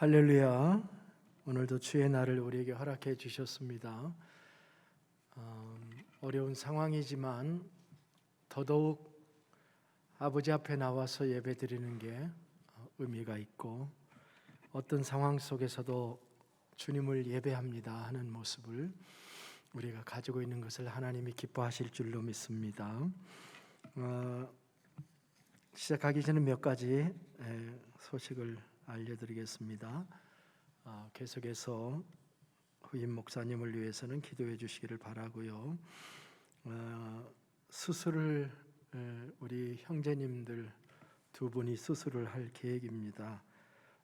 할렐루야. 오늘도 주의 날을 우리에게 허락해 주셨습니다. 어려운 상황이지만 더더욱 아버지 앞에 나와서 예배드리는 게 의미가 있고, 어떤 상황 속에서도 주님을 예배합니다 하는 모습을 우리가 가지고 있는 것을 하나님이 기뻐하실 줄로 믿습니다. 시작하기 전에 몇 가지 소식을 알려드리겠습니다. 계속해서 후임 목사님을 위해서는 기도해 주시기를 바라고요. 수술을 우리 형제님들 두 분이 수술을 할 계획입니다.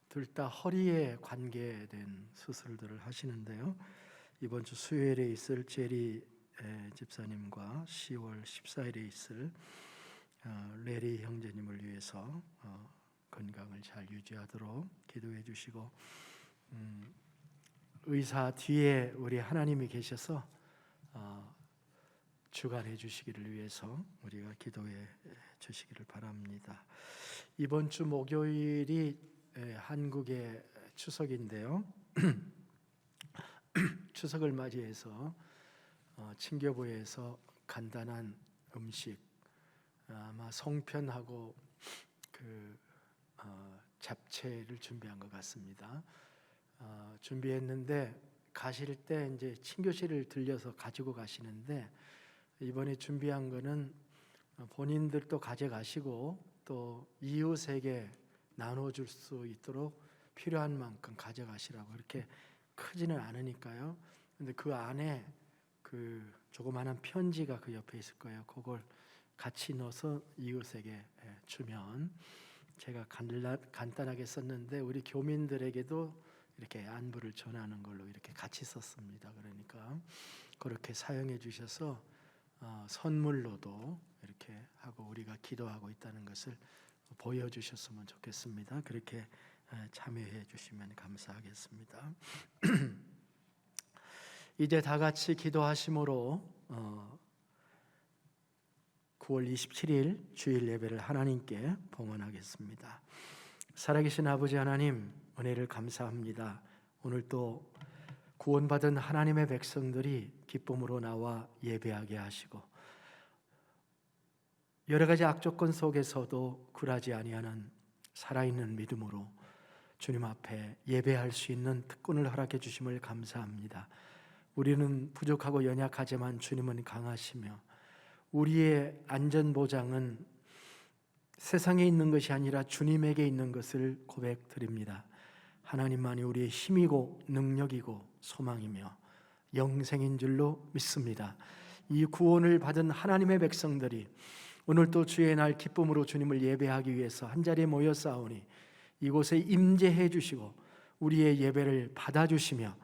둘 다 허리에 관계된 수술들을 하시는데요. 이번 주 수요일에 있을 제리 집사님과 10월 14일에 있을 레리 형제님을 위해서 건강을 잘 유지하도록 기도해 주시고, 의사 뒤에 우리 하나님이 계셔서 주관해 주시기를 위해서 우리가 기도해 주시기를 바랍니다. 이번 주 목요일이 한국의 추석인데요. 추석을 맞이해서 친교부에서 간단한 음식, 아마 송편하고 잡채를 준비한 것 같습니다. 준비했는데 가실 때 이제 친교실을 들려서 가지고 가시는데, 이번에 준비한 거는 본인들도 가져가시고 또 이웃에게 나눠줄 수 있도록 필요한 만큼 가져가시라고. 그렇게 크지는 않으니까요. 근데 그 안에 그 조그마한 편지가 그 옆에 있을 거예요. 그걸 같이 넣어서 이웃에게 주면, 제가 간단하게 썼는데 우리 교민들에게도 이렇게 안부를 전하는 걸로 이렇게 같이 썼습니다. 그러니까 그렇게 사용해 주셔서 선물로도 이렇게 하고 우리가 기도하고 있다는 것을 보여주셨으면 좋겠습니다. 그렇게 참여해 주시면 감사하겠습니다. 이제 다 같이 기도하심으로 9월 27일 주일 예배를 하나님께 봉헌하겠습니다. 살아계신 아버지 하나님, 은혜를 감사합니다. 오늘 또 구원받은 하나님의 백성들이 기쁨으로 나와 예배하게 하시고, 여러 가지 악조건 속에서도 굴하지 아니하는 살아있는 믿음으로 주님 앞에 예배할 수 있는 특권을 허락해 주심을 감사합니다. 우리는 부족하고 연약하지만 주님은 강하시며, 우리의 안전보장은 세상에 있는 것이 아니라 주님에게 있는 것을 고백드립니다. 하나님만이 우리의 힘이고 능력이고 소망이며 영생인 줄로 믿습니다. 이 구원을 받은 하나님의 백성들이 오늘 또 주의 날 기쁨으로 주님을 예배하기 위해서 한자리에 모여 싸우니 이곳에 임재해 주시고 우리의 예배를 받아주시며,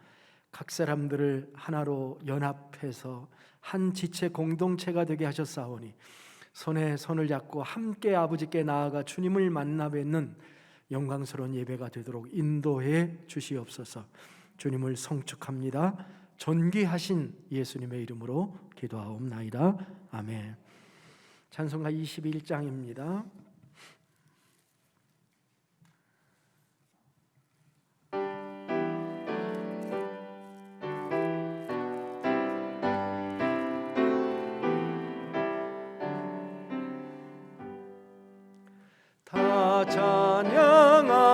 각 사람들을 하나로 연합해서 한 지체 공동체가 되게 하셨사오니, 손에 손을 잡고 함께 아버지께 나아가 주님을 만나 뵙는 영광스러운 예배가 되도록 인도해 주시옵소서. 주님을 송축합니다. 존귀하신 예수님의 이름으로 기도하옵나이다. 아멘. 찬송가 21장입니다. 찬양하여라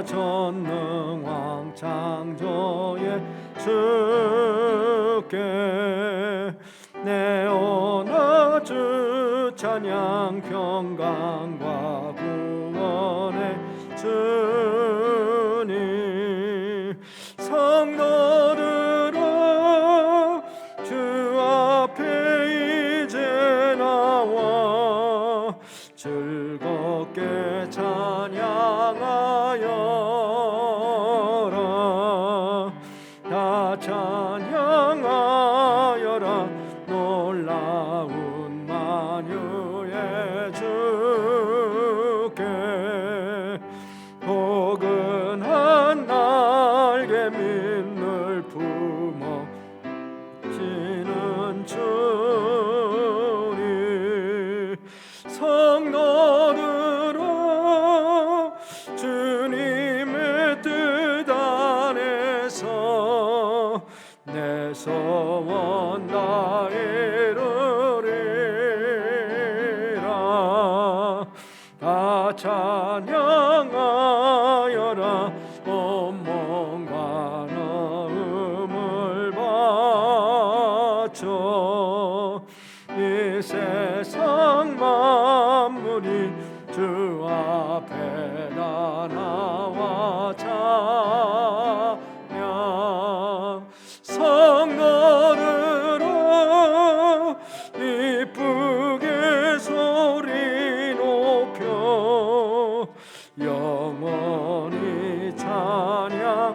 전능왕 창조의 주께, 내 오나 주 찬양 평강과 구원의 주님, 성도들아 주 앞에 이제 나와 즐겁게 찬양하여라. 다 찬양하여라. 놀라운 만유의 주께, 포근한 날개 민을 품어 지는 주님, 성도들아 주님의 찬양하여라. 온 몸과 마음을 바쳐 이 세상 만물이 주 앞에 다 나와 찬양. 성노르러 이쁘게 소리 높여 영원히 찬양하여라.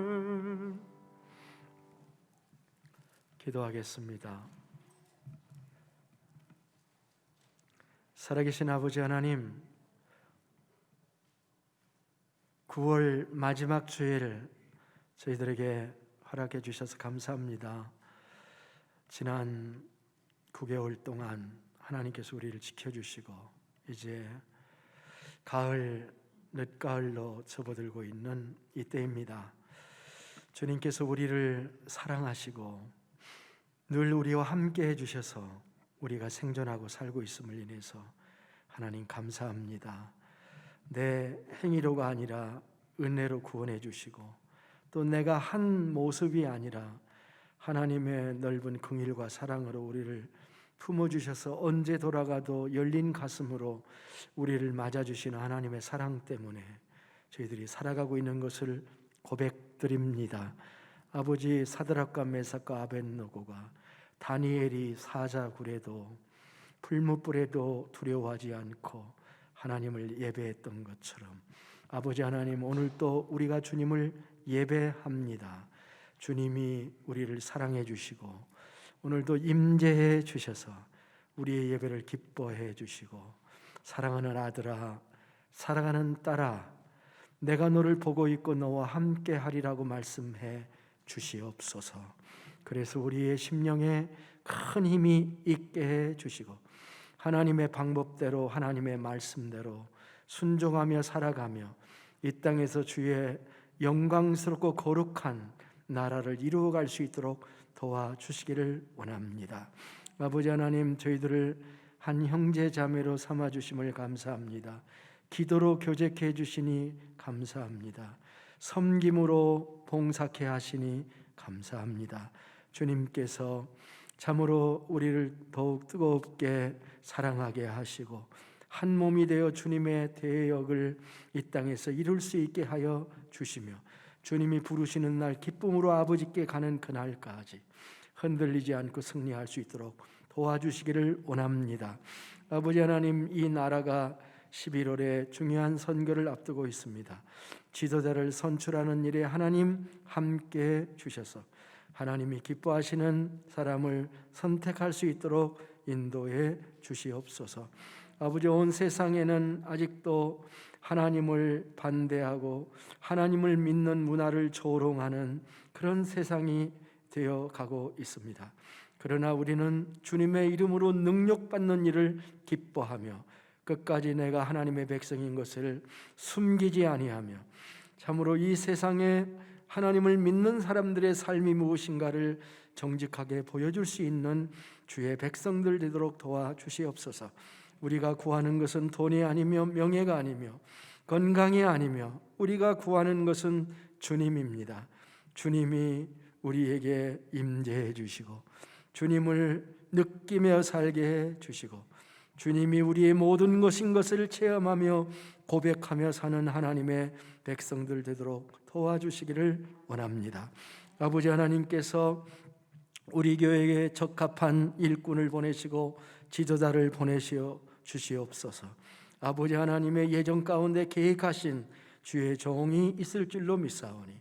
아멘. 기도하겠습니다. 살아계신 아버지 하나님, 9월 마지막 주일 저희들에게 허락해 주셔서 감사합니다. 지난 9개월 동안 하나님께서 우리를 지켜주시고 이제 가을, 늦가을로 접어들고 있는 이때입니다. 주님께서 우리를 사랑하시고 늘 우리와 함께 해주셔서 우리가 생존하고 살고 있음을 인해서 하나님 감사합니다. 내 행위로가 아니라 은혜로 구원해 주시고 또 내가 한 모습이 아니라 하나님의 넓은 긍휼과 사랑으로 우리를 품어주셔서 언제 돌아가도 열린 가슴으로 우리를 맞아주시는 하나님의 사랑 때문에 저희들이 살아가고 있는 것을 고백드립니다. 아버지, 사드락과 메삭과 아벳노고가 다니엘이 사자굴에도 풀무불에도 두려워하지 않고 하나님을 예배했던 것처럼 아버지 하나님, 오늘 또 우리가 주님을 예배합니다. 주님이 우리를 사랑해 주시고 오늘도 임재해 주셔서 우리의 예배를 기뻐해 주시고 사랑하는 아들아, 사랑하는 딸아, 내가 너를 보고 있고 너와 함께 하리라고 말씀해 주시옵소서. 그래서 우리의 심령에 큰 힘이 있게 해 주시고 하나님의 방법대로 하나님의 말씀대로 순종하며 살아가며 이 땅에서 주의 영광스럽고 거룩한 나라를 이루어갈 수 있도록 도와주시기를 원합니다. 아버지 하나님, 저희들을 한 형제 자매로 삼아주심을 감사합니다. 기도로 교제케 해주시니 감사합니다. 섬김으로 봉사케 하시니 감사합니다. 주님께서 참으로 우리를 더욱 뜨겁게 사랑하게 하시고 한 몸이 되어 주님의 대역을 이 땅에서 이룰 수 있게 하여 주시며 주님이 부르시는 날 기쁨으로 아버지께 가는 그날까지 흔들리지 않고 승리할 수 있도록 도와주시기를 원합니다. 아버지 하나님, 이 나라가 11월에 중요한 선거를 앞두고 있습니다. 지도자를 선출하는 일에 하나님 함께 주셔서 하나님이 기뻐하시는 사람을 선택할 수 있도록 인도해 주시옵소서. 아버지, 온 세상에는 아직도 하나님을 반대하고 하나님을 믿는 문화를 조롱하는 그런 세상이 되어 가고 있습니다. 그러나 우리는 주님의 이름으로 능력받는 일을 기뻐하며 끝까지 내가 하나님의 백성인 것을 숨기지 아니하며 참으로 이 세상에 하나님을 믿는 사람들의 삶이 무엇인가를 정직하게 보여줄 수 있는 주의 백성들 되도록 도와주시옵소서. 우리가 구하는 것은 돈이 아니며 명예가 아니며 건강이 아니며 우리가 구하는 것은 주님입니다. 주님이 우리에게 임재해 주시고 주님을 느끼며 살게 해 주시고 주님이 우리의 모든 것인 것을 체험하며 고백하며 사는 하나님의 백성들 되도록 도와주시기를 원합니다. 아버지 하나님께서 우리 교회에 적합한 일꾼을 보내시고 지도자를 보내시어 주시옵소서. 아버지 하나님의 예정 가운데 계획하신 주의 종이 있을 줄로 믿사오니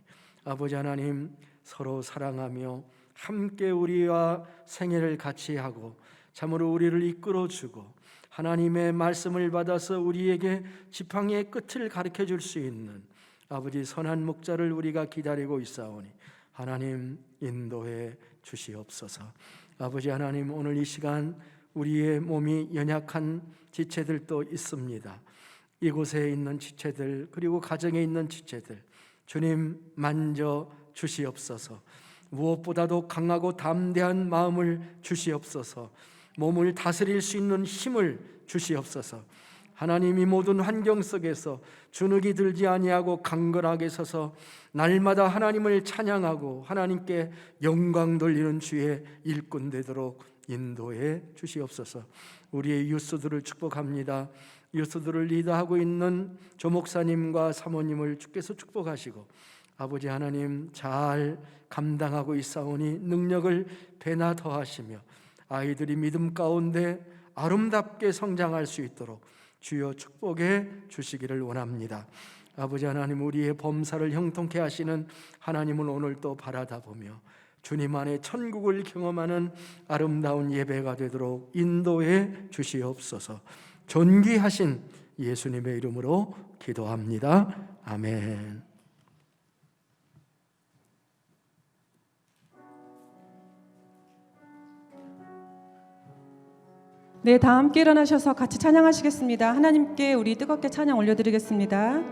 아버지 하나님, 서로 사랑하며 함께 우리와 생애를 같이 하고 참으로 우리를 이끌어주고 하나님의 말씀을 받아서 우리에게 지팡이의 끝을 가르쳐 줄 수 있는 아버지 선한 목자를 우리가 기다리고 있사오니 하나님 인도해 주시옵소서. 아버지 하나님, 오늘 이 시간 우리의 몸이 연약한 지체들도 있습니다. 이곳에 있는 지체들, 그리고 가정에 있는 지체들, 주님 만져 주시옵소서. 무엇보다도 강하고 담대한 마음을 주시옵소서. 몸을 다스릴 수 있는 힘을 주시옵소서. 하나님이 모든 환경 속에서 주눅이 들지 아니하고 강건하게 서서 날마다 하나님을 찬양하고 하나님께 영광 돌리는 주의 일꾼 되도록 인도해 주시옵소서. 우리의 유스들을 축복합니다. 유스들을 리더하고 있는 조 목사님과 사모님을 주께서 축복하시고 아버지 하나님 잘 감당하고 있사오니 능력을 배나 더하시며 아이들이 믿음 가운데 아름답게 성장할 수 있도록 주여 축복해 주시기를 원합니다. 아버지 하나님, 우리의 범사를 형통케 하시는 하나님을 오늘 또 바라다 보며 주님 안에 천국을 경험하는 아름다운 예배가 되도록 인도해 주시옵소서. 존귀하신 예수님의 이름으로 기도합니다. 아멘. 네, 다 함께 일어나셔서 같이 찬양하시겠습니다. 하나님께 우리 뜨겁게 찬양 올려드리겠습니다.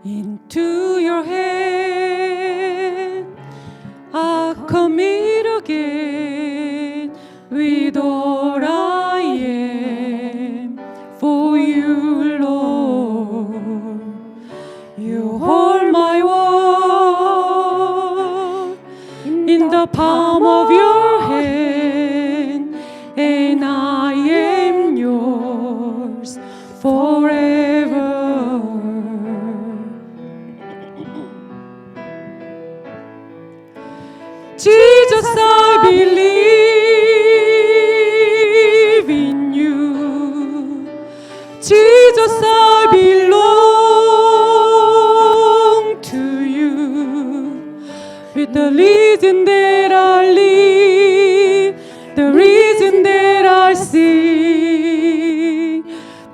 Into your hand I commit again with all I am for you, Lord. You hold my world in the palm of your hand, and I am yours forever. Jesus, I believe in you. Jesus, I belong to you. With the reason that I live, the reason that I sing,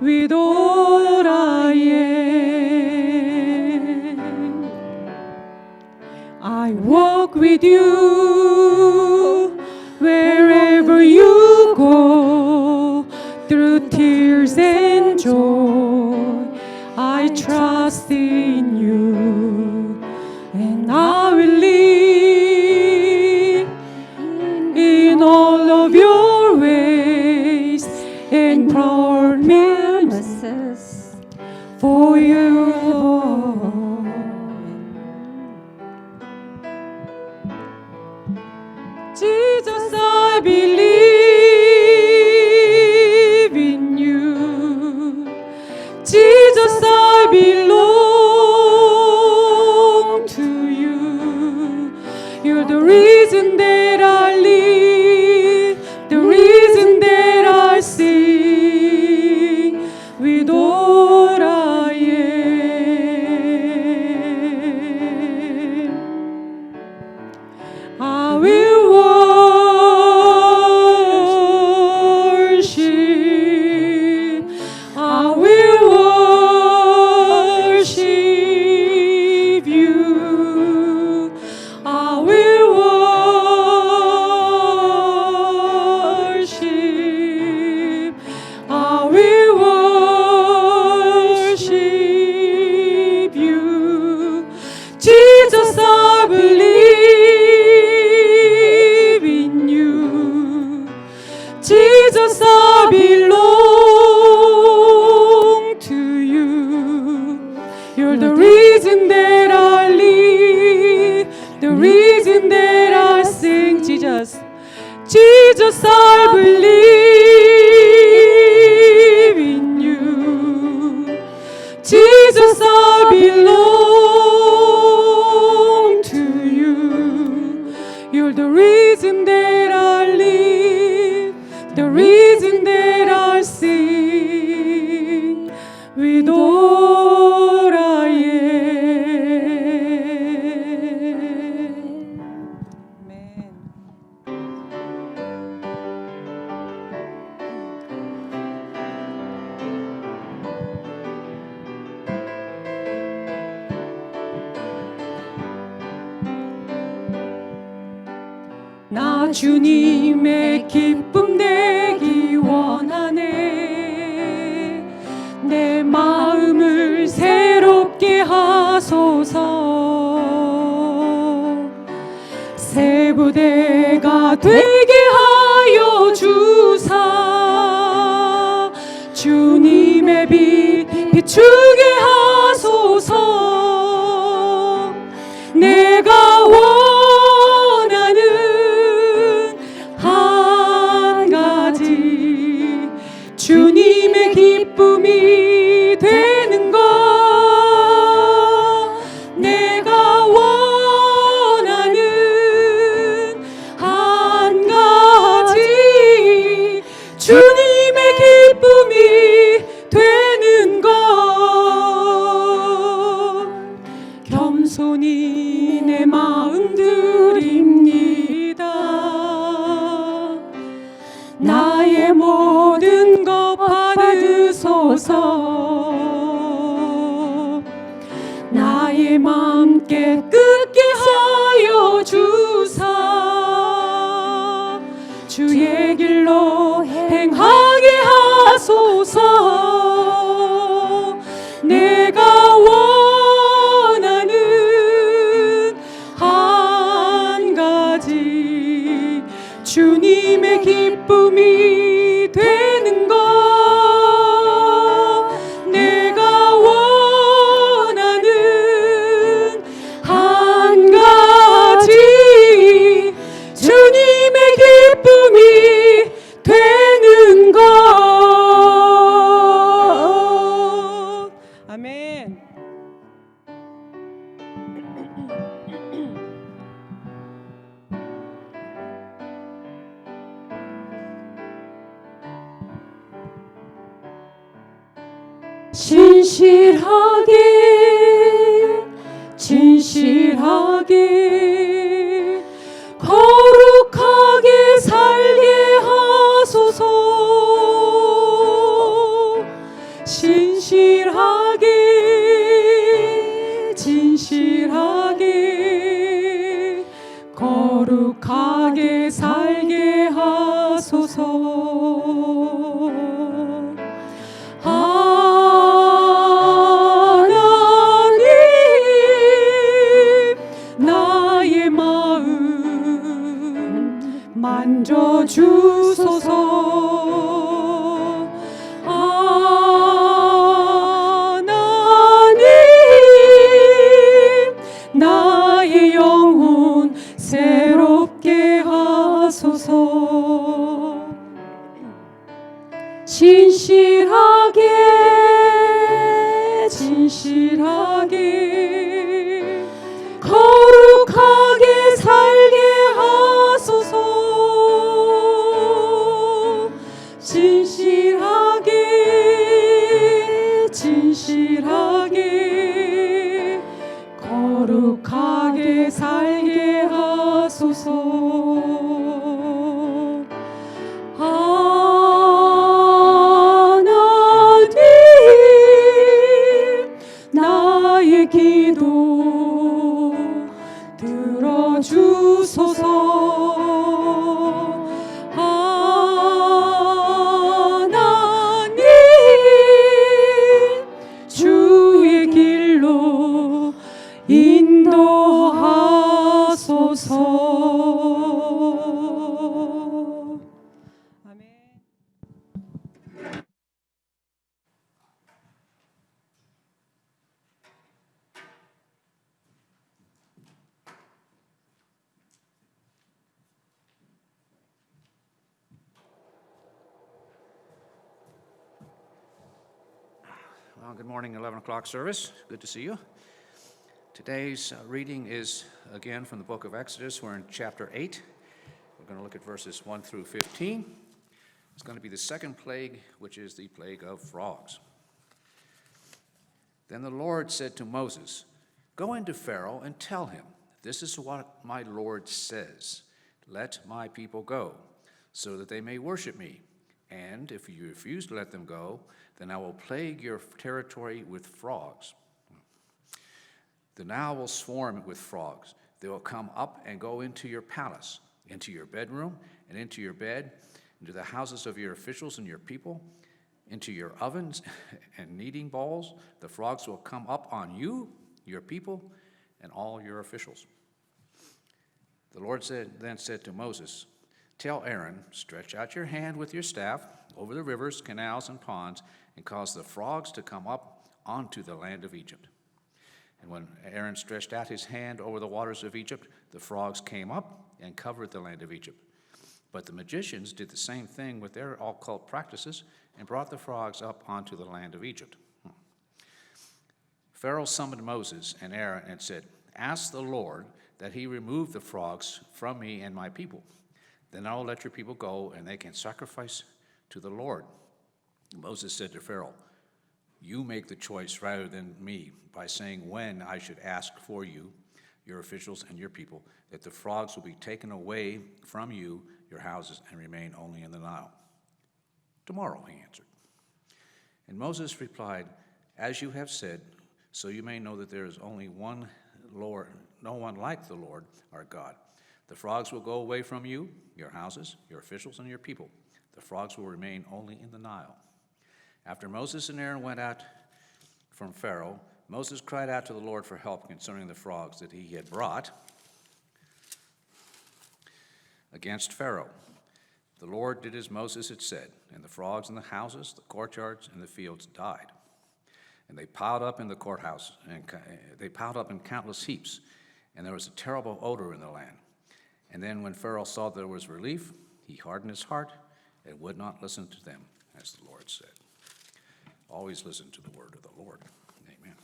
with all I am, I walk with you wherever you go, through tears and joy. I trust in you, and I will live in all of your ways and promises for you, Lord. Jesus, I believe in you. Jesus, I belong to you. You're the reason that I live, the reason that I sing, with all I am. I will worship, I will worship you. I will worship, I will worship you. Jesus, I believe in you. Jesus, I belong to you. You're the reason that I live, the reason that I sing. Jesus, Jesus, I believe in you. Jesus, I belong to you. You're the reason that I live, the reason that I sing, with all I am. Amen. 나 주님의 기쁨 되기 원하네. 내 마음을 새롭게 하소서. 새 부대가 되게 하여 주사. 주님의 빛 비추게 하소서. 내가 원하는 한 가지, 주님의 기쁨이 되는 것. 내가 원하는 한 가지, 주님의 기쁨이 되는 것. 겸손히 내 마음 드립니다. 나의 모든 것 받으소서. 나의 맘 깨끗게 하여 주사. 주의 길로 행하게 하소서. 내가 원하는 한 가지, 주님의 기쁨이 되는 것. 내가 원하는 한 가지, 주님의 기쁨이 되는 것. 아멘. 진실하게 거룩하게 살게 하소서. 진실하게 거룩하게 살게 하소서. 하나님, 나의 마음 만져주소서. 하나님, 나의 영혼 새롭게 하소서. 진실하게 거룩하게 살게 하소서. 진실하게 거룩하게 살게 하소서. 하나님, 나의 기도 들어주소서. 하나님, 주의 길로 인도하소서. 아멘. Well, good morning, 11 o'clock service. Good to see you. Today's reading is again from the book of Exodus. We're in chapter 8. We're going to look at verses 1 through 15. It's going to be the second plague, which is the plague of frogs. Then the Lord said to Moses, "Go into Pharaoh and tell him, 'This is what my Lord says. Let my people go, so that they may worship me. And if you refuse to let them go, then I will plague your territory with frogs. The Nile will swarm with frogs. They will come up and go into your palace. into your bedroom and into your bed, into the houses of your officials and your people, into your ovens and kneading bowls. The frogs will come up on you, your people, and all your officials." The Lord then said to Moses, "Tell Aaron, stretch out your hand with your staff over the rivers, canals, and ponds, and cause the frogs to come up onto the land of Egypt." And when Aaron stretched out his hand over the waters of Egypt, the frogs came up and covered the land of Egypt. But the magicians did the same thing with their occult practices and brought the frogs up onto the land of Egypt. Pharaoh summoned Moses and Aaron and said, "Ask the Lord that he remove the frogs from me and my people. Then I will let your people go, and they can sacrifice to the Lord." Moses said to Pharaoh, "You make the choice rather than me by saying when I should ask for you, your officials, and your people, that the frogs will be taken away from you, your houses, and remain only in the Nile." "Tomorrow," he answered. And Moses replied, "As you have said, so you may know that there is only one Lord, no one like the Lord our God. The frogs will go away from you, your houses, your officials, and your people. The frogs will remain only in the Nile." After Moses and Aaron went out from Pharaoh, Moses cried out to the Lord for help concerning the frogs that he had brought against Pharaoh. The Lord did as Moses had said, and the frogs in the houses, the courtyards, and the fields died. And they piled up in the courthouse, and they piled up in countless heaps, and there was a terrible odor in the land. And then when Pharaoh saw there was relief, he hardened his heart and would not listen to them, as the Lord said. Always listen to the word of the Lord. Amen.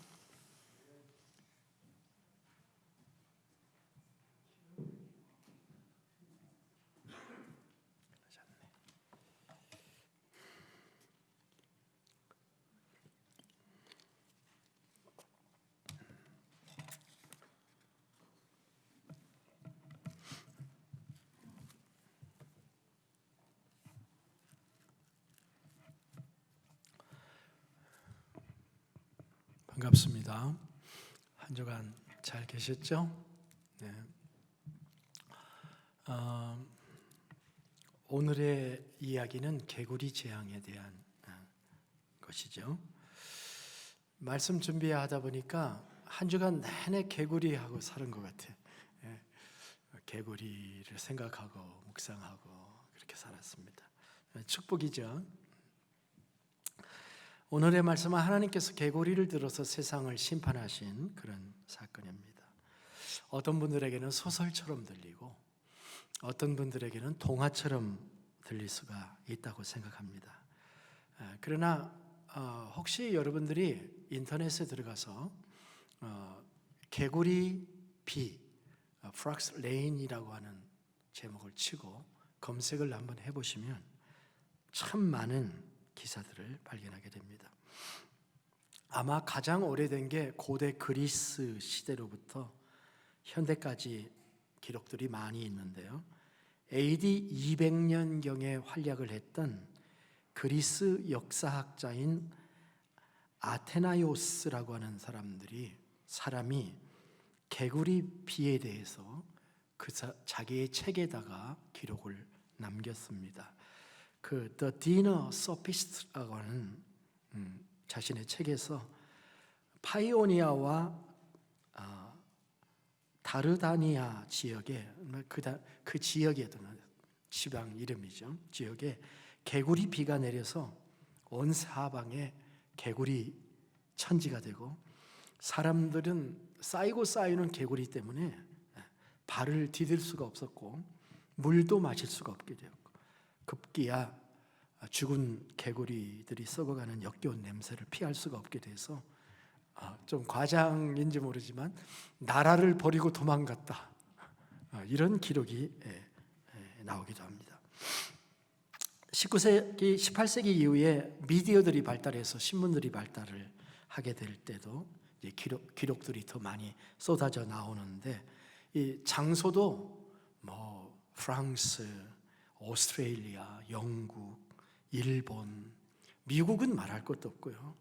반갑습니다. 한 주간 잘 계셨죠? 네. 오늘의 이야기는 개구리 재앙에 대한 것이죠. 말씀 준비하다 보니까 한 주간 내내 개구리하고 사는 것 같아요. 개구리를 생각하고 묵상하고 그렇게 살았습니다. 축복이죠. 오늘의 말씀은 하나님께서 개구리를 들어서 세상을 심판하신 그런 사건입니다. 어떤 분들에게는 소설처럼 들리고 어떤 분들에게는 동화처럼 들릴 수가 있다고 생각합니다. 그러나 혹시 여러분들이 인터넷에 들어가서 개구리 비, 프락스 레인이라고 하는 제목을 치고 검색을 한번 해보시면 참 많은 기사들을 발견하게 됩니다. 아마 가장 오래된 게 고대 그리스 시대로부터 현대까지 기록들이 많이 있는데요. AD 200년경에 활약을 했던 그리스 역사학자인 아테나이오스라고 하는 사람이 개구리 비에 대해서 자기의 책에다가 기록을 남겼습니다. 그 The Dinner Sophist라고 하는 자신의 책에서 파이오니아와 다르다니아 지역에 그 지역에 지방 이름이죠. 지역에 개구리 비가 내려서 온 사방에 개구리 천지가 되고 사람들은 쌓이고 쌓이는 개구리 때문에 발을 디딜 수가 없었고 물도 마실 수가 없게 되었고 급기야 죽은 개구리들이 썩어가는 역겨운 냄새를 피할 수가 없게 돼서 좀 과장인지 모르지만 나라를 버리고 도망갔다 이런 기록이 나오기도 합니다. 19세기, 18세기 이후에 미디어들이 발달해서 신문들이 발달을 하게 될 때도 이제 기록들이 더 많이 쏟아져 나오는데 이 장소도 뭐 프랑스, 오스트레일리아, 영국, 일본, 미국은 말할 것도 없고요.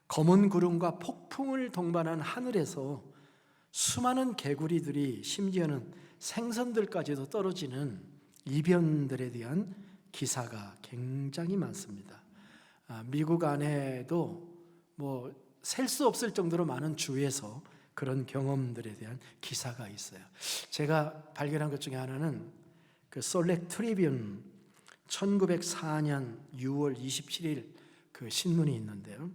검은 구름과 폭풍을 동반한 하늘에서 수많은 개구리들이 심지어는 생선들까지도 떨어지는 이변들에 대한 기사가 굉장히 많습니다. 미국 안에도 셀 수 없을 정도로 많은 주에서 그런 경험들에 대한 기사가 있어요. 제가 발견한 것 중에 하나는 그 솔렉 트리뷴 1904년 6월 27일 그 신문이 있는데요.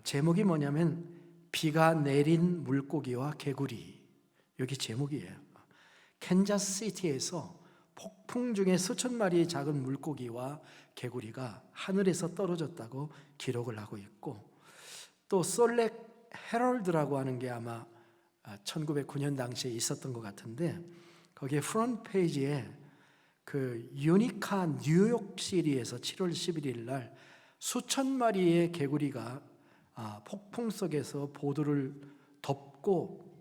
제목이 뭐냐면 비가 내린 물고기와 개구리. 여기 제목이에요. 캔자스시티에서 폭풍 중에 수천 마리의 작은 물고기와 개구리가 하늘에서 떨어졌다고 기록을 하고 있고, 또 솔렉 헤럴드라고 하는 게 아마 1909년 당시에 있었던 것 같은데, 거기에 프론트 페이지에 그 유니카 뉴욕시리에서 7월 11일 날 수천 마리의 개구리가 폭풍 속에서 보도를 덮고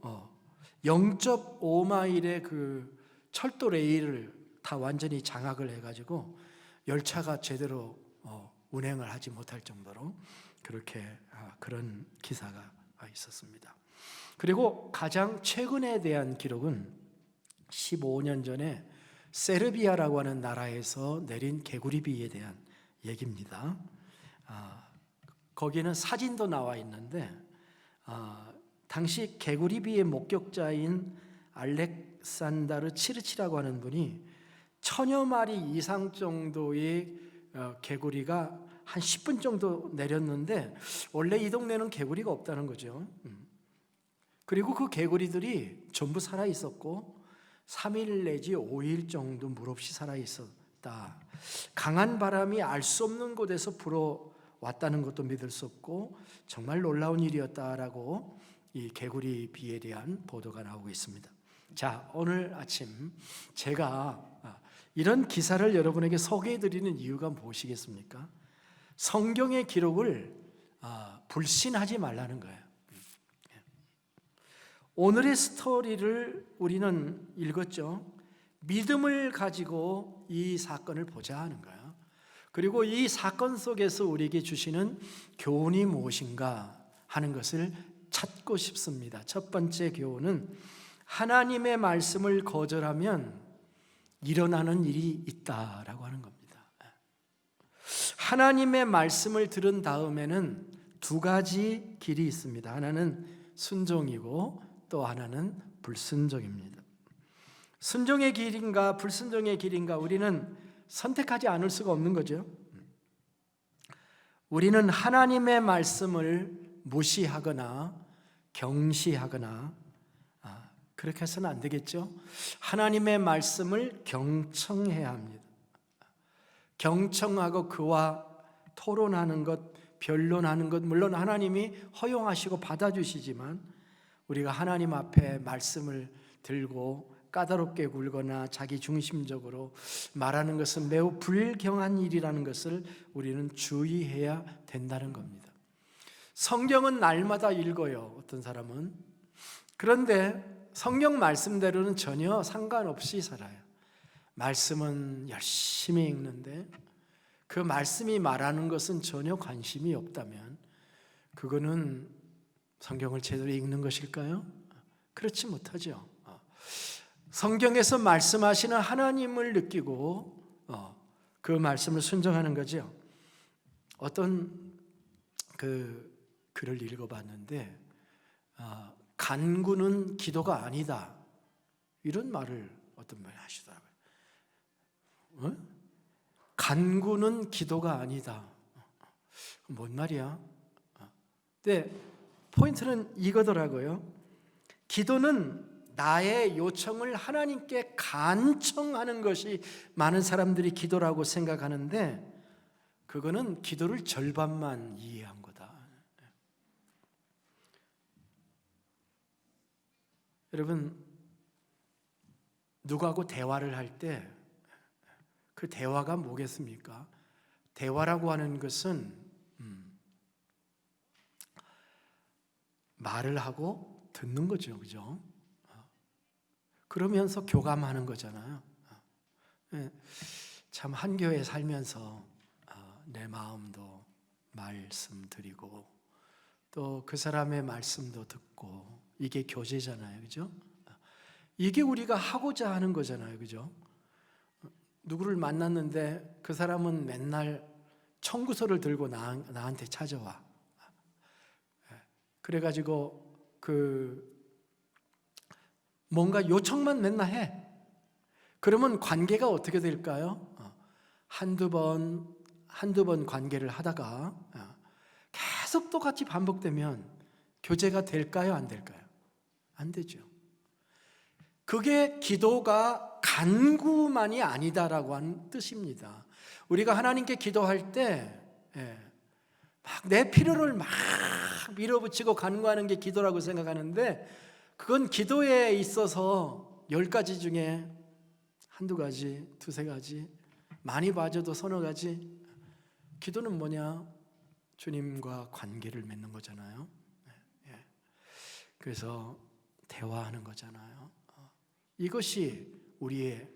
0.5마일의 그 철도 레일을 다 완전히 장악을 해가지고 열차가 제대로 운행을 하지 못할 정도로 그렇게 그런 기사가 있었습니다. 그리고 가장 최근에 대한 기록은 15년 전에 세르비아라고 하는 나라에서 내린 개구리비에 대한 얘기입니다. 거기는 사진도 나와 있는데 당시 개구리비의 목격자인 알렉산다르 치르치라고 하는 분이 1000여 마리 이상 정도의 개구리가 한 10분 정도 내렸는데 원래 이 동네는 개구리가 없다는 거죠. 그리고 그 개구리들이 전부 살아 있었고 3일 내지 5일 정도 물 없이 살아 있었다. 강한 바람이 알 수 없는 곳에서 불어왔다는 것도 믿을 수 없고 정말 놀라운 일이었다라고 이 개구리 비에 대한 보도가 나오고 있습니다. 자, 오늘 아침 제가 이런 기사를 여러분에게 소개해 드리는 이유가 무엇이겠습니까? 성경의 기록을 불신하지 말라는 거예요. 오늘의 스토리를 우리는 읽었죠. 믿음을 가지고 이 사건을 보자 하는 거예요. 그리고 이 사건 속에서 우리에게 주시는 교훈이 무엇인가 하는 것을 찾고 싶습니다. 첫 번째 교훈은 하나님의 말씀을 거절하면 일어나는 일이 있다라고 하는 겁니다. 하나님의 말씀을 들은 다음에는 두 가지 길이 있습니다. 하나는 순종이고 또 하나는 불순종입니다. 순종의 길인가 불순종의 길인가 우리는 선택하지 않을 수가 없는 거죠. 우리는 하나님의 말씀을 무시하거나 경시하거나 그렇게 해서는 안 되겠죠. 하나님의 말씀을 경청해야 합니다. 경청하고 그와 토론하는 것, 변론하는 것, 물론 하나님이 허용하시고 받아주시지만 우리가 하나님 앞에 말씀을 들고 까다롭게 굴거나 자기 중심적으로 말하는 것은 매우 불경한 일이라는 것을 우리는 주의해야 된다는 겁니다. 성경은 날마다 읽어요, 어떤 사람은. 그런데 성경 말씀대로는 전혀 상관없이 살아요. 말씀은 열심히 읽는데 그 말씀이 말하는 것은 전혀 관심이 없다면 그거는 성경을 제대로 읽는 것일까요? 그렇지 못하죠. 성경에서 말씀하시는 하나님을 느끼고 그 말씀을 순종하는 거죠. 어떤 그 글을 읽어봤는데 간구는 기도가 아니다 이런 말을 어떤 분이 하시더라고요. 간구는 기도가 아니다. 뭔 말이야? 근데 포인트는 이거더라고요. 기도는 나의 요청을 하나님께 간청하는 것이 많은 사람들이 기도라고 생각하는데 그거는 기도를 절반만 이해한 거다. 여러분, 누구하고 대화를 할 때 그 대화가 뭐겠습니까? 대화라고 하는 것은 말을 하고 듣는 거죠, 그죠? 그러면서 교감하는 거잖아요. 참 한교회 살면서 내 마음도 말씀드리고 또 그 사람의 말씀도 듣고 이게 교제잖아요, 그죠? 이게 우리가 하고자 하는 거잖아요, 그죠? 누구를 만났는데 그 사람은 맨날 청구서를 들고 나한테 찾아와. 그래가지고 뭔가 요청만 맨날 해. 그러면 관계가 어떻게 될까요? 한두 번 관계를 하다가 계속 똑같이 반복되면 교제가 될까요? 안 될까요? 안 되죠. 그게 기도가 간구만이 아니다라고 하는 뜻입니다. 우리가 하나님께 기도할 때 막 내 필요를 막 밀어붙이고 간구하는 게 기도라고 생각하는데 그건 기도에 있어서 10가지 중에 한두 가지, 두세 가지, 많이 봐줘도 서너 가지. 기도는 뭐냐? 주님과 관계를 맺는 거잖아요. 그래서 대화하는 거잖아요. 이것이 우리의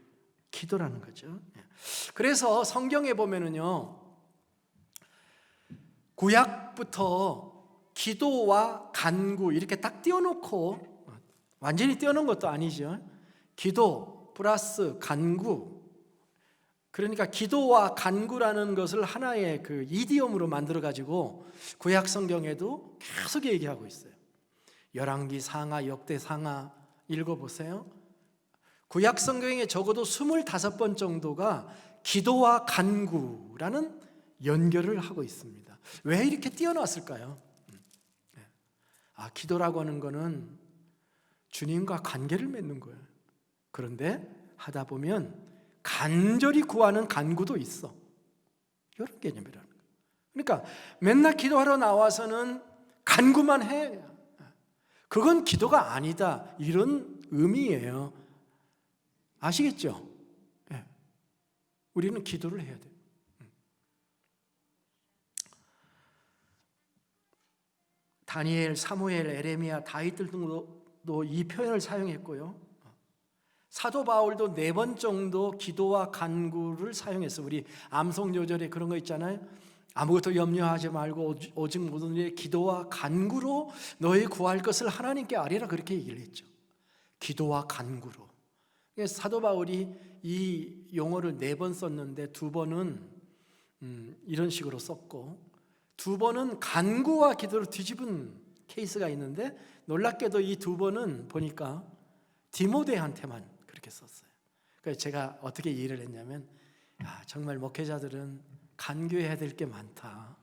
기도라는 거죠. 그래서 성경에 보면은요, 구약부터 기도와 간구 이렇게 딱 띄워놓고, 완전히 띄워놓은 것도 아니죠. 기도 플러스 간구. 그러니까 기도와 간구라는 것을 하나의 그 이디옴으로 만들어 가지고 구약 성경에도 계속 얘기하고 있어요. 열왕기 상하, 역대 상하 읽어보세요. 구약 성경에 적어도 25번 정도가 기도와 간구라는 연결을 하고 있습니다. 왜 이렇게 띄워놨을까요? 기도라고 하는 거는 주님과 관계를 맺는 거예요. 그런데 하다 보면 간절히 구하는 간구도 있어. 이런 개념이라는 거예요. 그러니까 맨날 기도하러 나와서는 간구만 해. 그건 기도가 아니다. 이런 의미예요. 아시겠죠? 우리는 기도를 해야 돼요. 다니엘, 사무엘, 에레미야, 다윗들 등도 이 표현을 사용했고요. 사도 바울도 4번 정도 기도와 간구를 사용했어요. 우리 암송 요절에 그런 거 있잖아요. 아무것도 염려하지 말고 오직 모든 일에 기도와 간구로 너희 구할 것을 하나님께 아뢰라, 그렇게 얘기를 했죠. 기도와 간구로. 사도 바울이 이 용어를 4번 썼는데 2번은 이런 식으로 썼고 2번은 간구와 기도로 뒤집은 케이스가 있는데 놀랍게도 이 2번은 보니까 디모데한테만 그렇게 썼어요. 그래서 제가 어떻게 이해를 했냐면 정말 목회자들은 간구해야 될 게 많다.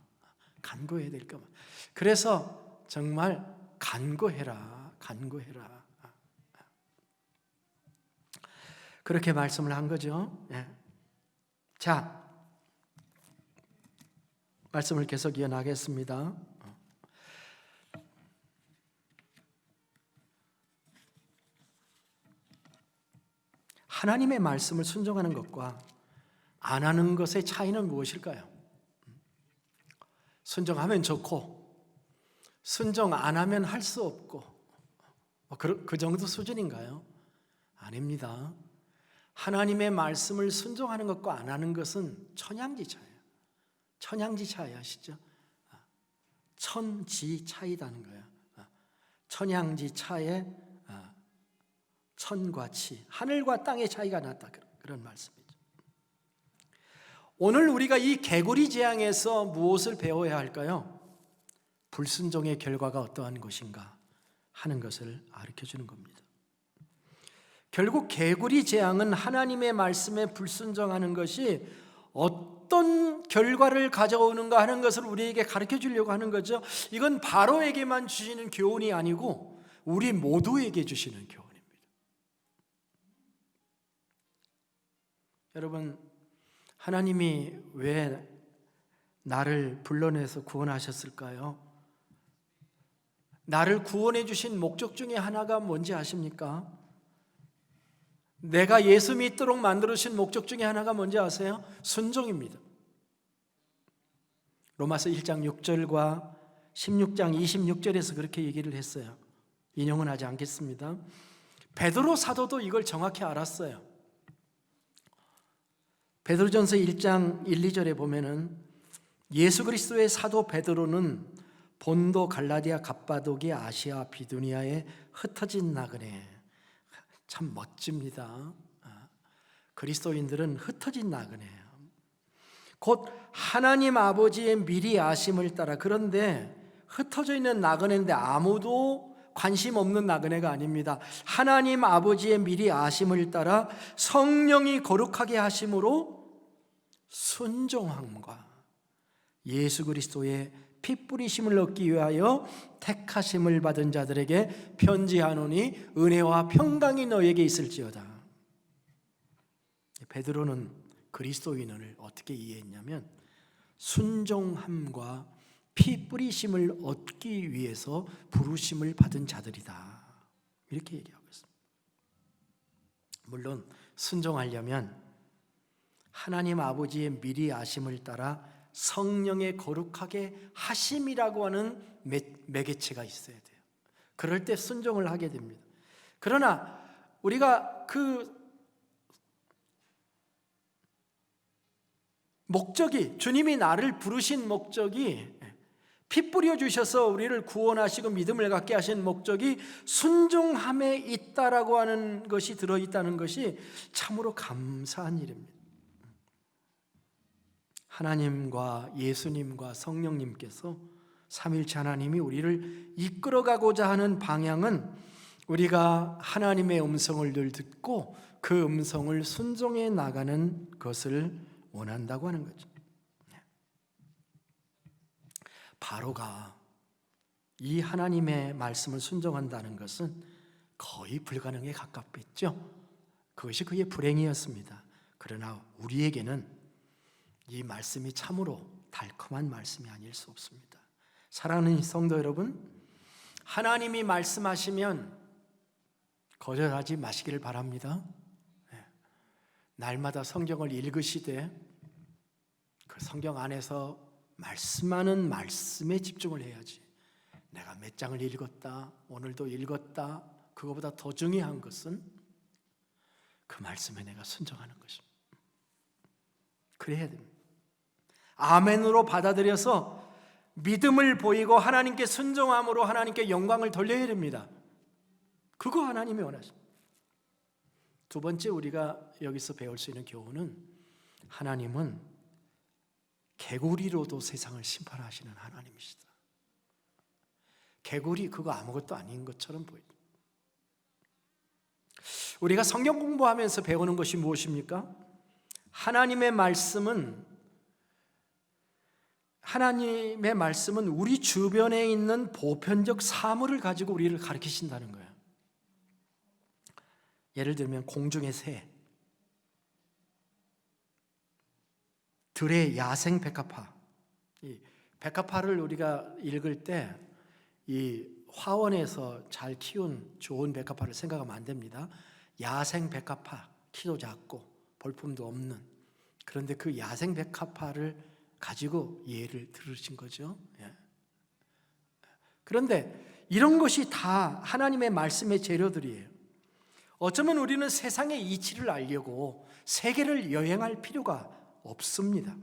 간구해야 될 게 많다. 그래서 정말 간구해라. 그렇게 말씀을 한 거죠. 자, 말씀을 계속 이어나가겠습니다. 하나님의 말씀을 순종하는 것과 안 하는 것의 차이는 무엇일까요? 순종하면 좋고 순종 안 하면 할 수 없고 그 정도 수준인가요? 아닙니다. 하나님의 말씀을 순종하는 것과 안 하는 것은 천양지차예요. 천양지차이 아시죠? 천지차이다는 거예요. 천양지차에 천과 치, 하늘과 땅의 차이가 났다, 그런 말씀이죠. 오늘 우리가 이 개구리 재앙에서 무엇을 배워야 할까요? 불순종의 결과가 어떠한 것인가 하는 것을 가르쳐주는 겁니다. 결국 개구리 재앙은 하나님의 말씀에 불순종하는 것이 어떤 결과를 가져오는가 하는 것을 우리에게 가르쳐 주려고 하는 거죠. 이건 바로에게만 주시는 교훈이 아니고 우리 모두에게 주시는 교훈입니다. 여러분, 하나님이 왜 나를 불러내서 구원하셨을까요? 나를 구원해 주신 목적 중에 하나가 뭔지 아십니까? 내가 예수 믿도록 만들어주신 목적 중에 하나가 뭔지 아세요? 순종입니다. 로마서 1장 6절과 16장 26절에서 그렇게 얘기를 했어요. 인용은 하지 않겠습니다. 베드로 사도도 이걸 정확히 알았어요. 베드로전서 1장 1, 2절에 보면은 예수 그리스도의 사도 베드로는 본도, 갈라디아, 갑바도기아, 아시아, 비두니아에 흩어진 나그네. 참 멋집니다. 그리스도인들은 흩어진 나그네예요. 곧 하나님 아버지의 미리 아심을 따라. 그런데 흩어져 있는 나그네인데 아무도 관심 없는 나그네가 아닙니다. 하나님 아버지의 미리 아심을 따라 성령이 거룩하게 하심으로 순종함과 예수 그리스도의 피 뿌리심을 얻기 위하여 택하심을 받은 자들에게 편지하노니 은혜와 평강이 너에게 있을지어다. 베드로는 그리스도인을 어떻게 이해했냐면 순종함과 피 뿌리심을 얻기 위해서 부르심을 받은 자들이다, 이렇게 얘기하고 있습니다. 물론 순종하려면 하나님 아버지의 미리 아심을 따라 성령의 거룩하게 하심이라고 하는 매개체가 있어야 돼요. 그럴 때 순종을 하게 됩니다. 그러나 우리가 그 목적이, 주님이 나를 부르신 목적이, 피 뿌려 주셔서 우리를 구원하시고 믿음을 갖게 하신 목적이 순종함에 있다라고 하는 것이 들어있다는 것이 참으로 감사한 일입니다. 하나님과 예수님과 성령님께서 삼위일체 하나님이 우리를 이끌어가고자 하는 방향은 우리가 하나님의 음성을 늘 듣고 그 음성을 순종해 나가는 것을 원한다고 하는 거죠. 바로가 이 하나님의 말씀을 순종한다는 것은 거의 불가능에 가깝겠죠. 그것이 그의 불행이었습니다. 그러나 우리에게는 이 말씀이 참으로 달콤한 말씀이 아닐 수 없습니다. 사랑하는 성도 여러분, 하나님이 말씀하시면 거절하지 마시기를 바랍니다. 날마다 성경을 읽으시되 그 성경 안에서 말씀하는 말씀에 집중을 해야지, 내가 몇 장을 읽었다, 오늘도 읽었다, 그거보다 더 중요한 것은 그 말씀에 내가 순종하는 것입니다. 그래야 됩니다. 아멘으로 받아들여서 믿음을 보이고 하나님께 순종함으로 하나님께 영광을 돌려야 됩니다. 그거 하나님이 원하십니다. 두 번째 우리가 여기서 배울 수 있는 교훈은, 하나님은 개구리로도 세상을 심판하시는 하나님이시다. 개구리 그거 아무것도 아닌 것처럼 보입니다. 우리가 성경 공부하면서 배우는 것이 무엇입니까? 하나님의 말씀은 우리 주변에 있는 보편적 사물을 가지고 우리를 가르치신다는 거예요. 예를 들면 공중의 새, 들의 야생 백합화. 이 백합화를 우리가 읽을 때 이 화원에서 잘 키운 좋은 백합화를 생각하면 안 됩니다. 야생 백합화, 키도 작고 볼품도 없는, 그런데 그 야생 백합화를 가지고 예를 들으신 거죠. 그런데 이런 것이 다 하나님의 말씀의 재료들이에요. 어쩌면 우리는 세상의 이치를 알려고 세계를 여행할 필요가 없습니다.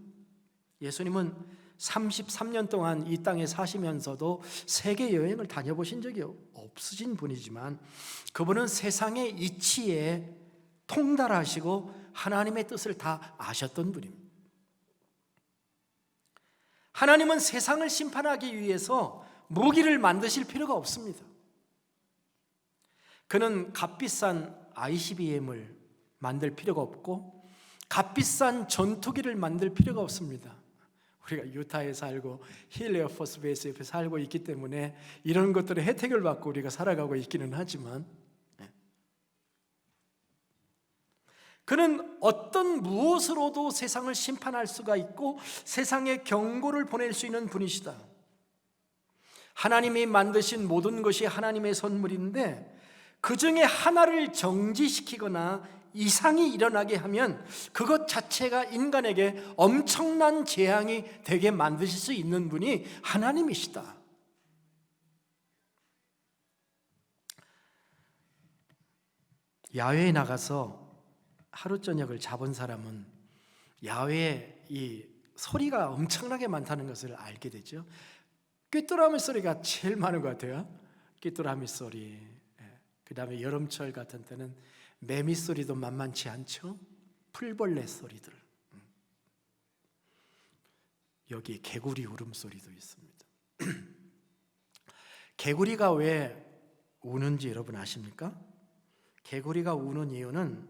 예수님은 33년 동안 이 땅에 사시면서도 세계 여행을 다녀보신 적이 없으신 분이지만 그분은 세상의 이치에 통달하시고 하나님의 뜻을 다 아셨던 분입니다. 하나님은 세상을 심판하기 위해서 무기를 만드실 필요가 없습니다. 그는 값비싼 ICBM을 만들 필요가 없고 값비싼 전투기를 만들 필요가 없습니다. 우리가 유타에 살고 힐 에어포스 베이스에 살고 있기 때문에 이런 것들의 혜택을 받고 우리가 살아가고 있기는 하지만, 그는 어떤 무엇으로도 세상을 심판할 수가 있고 세상에 경고를 보낼 수 있는 분이시다. 하나님이 만드신 모든 것이 하나님의 선물인데 그 중에 하나를 정지시키거나 이상이 일어나게 하면 그것 자체가 인간에게 엄청난 재앙이 되게 만드실 수 있는 분이 하나님이시다. 야외에 나가서 하루 저녁을 잡은 사람은 야외에 이 소리가 엄청나게 많다는 것을 알게 되죠. 귀뚜라미 소리가 제일 많은 것 같아요. 귀뚜라미 소리. 그 다음에 여름철 같은 때는 매미 소리도 만만치 않죠. 풀벌레 소리들. 여기 개구리 울음소리도 있습니다. 개구리가 왜 우는지 여러분 아십니까? 개구리가 우는 이유는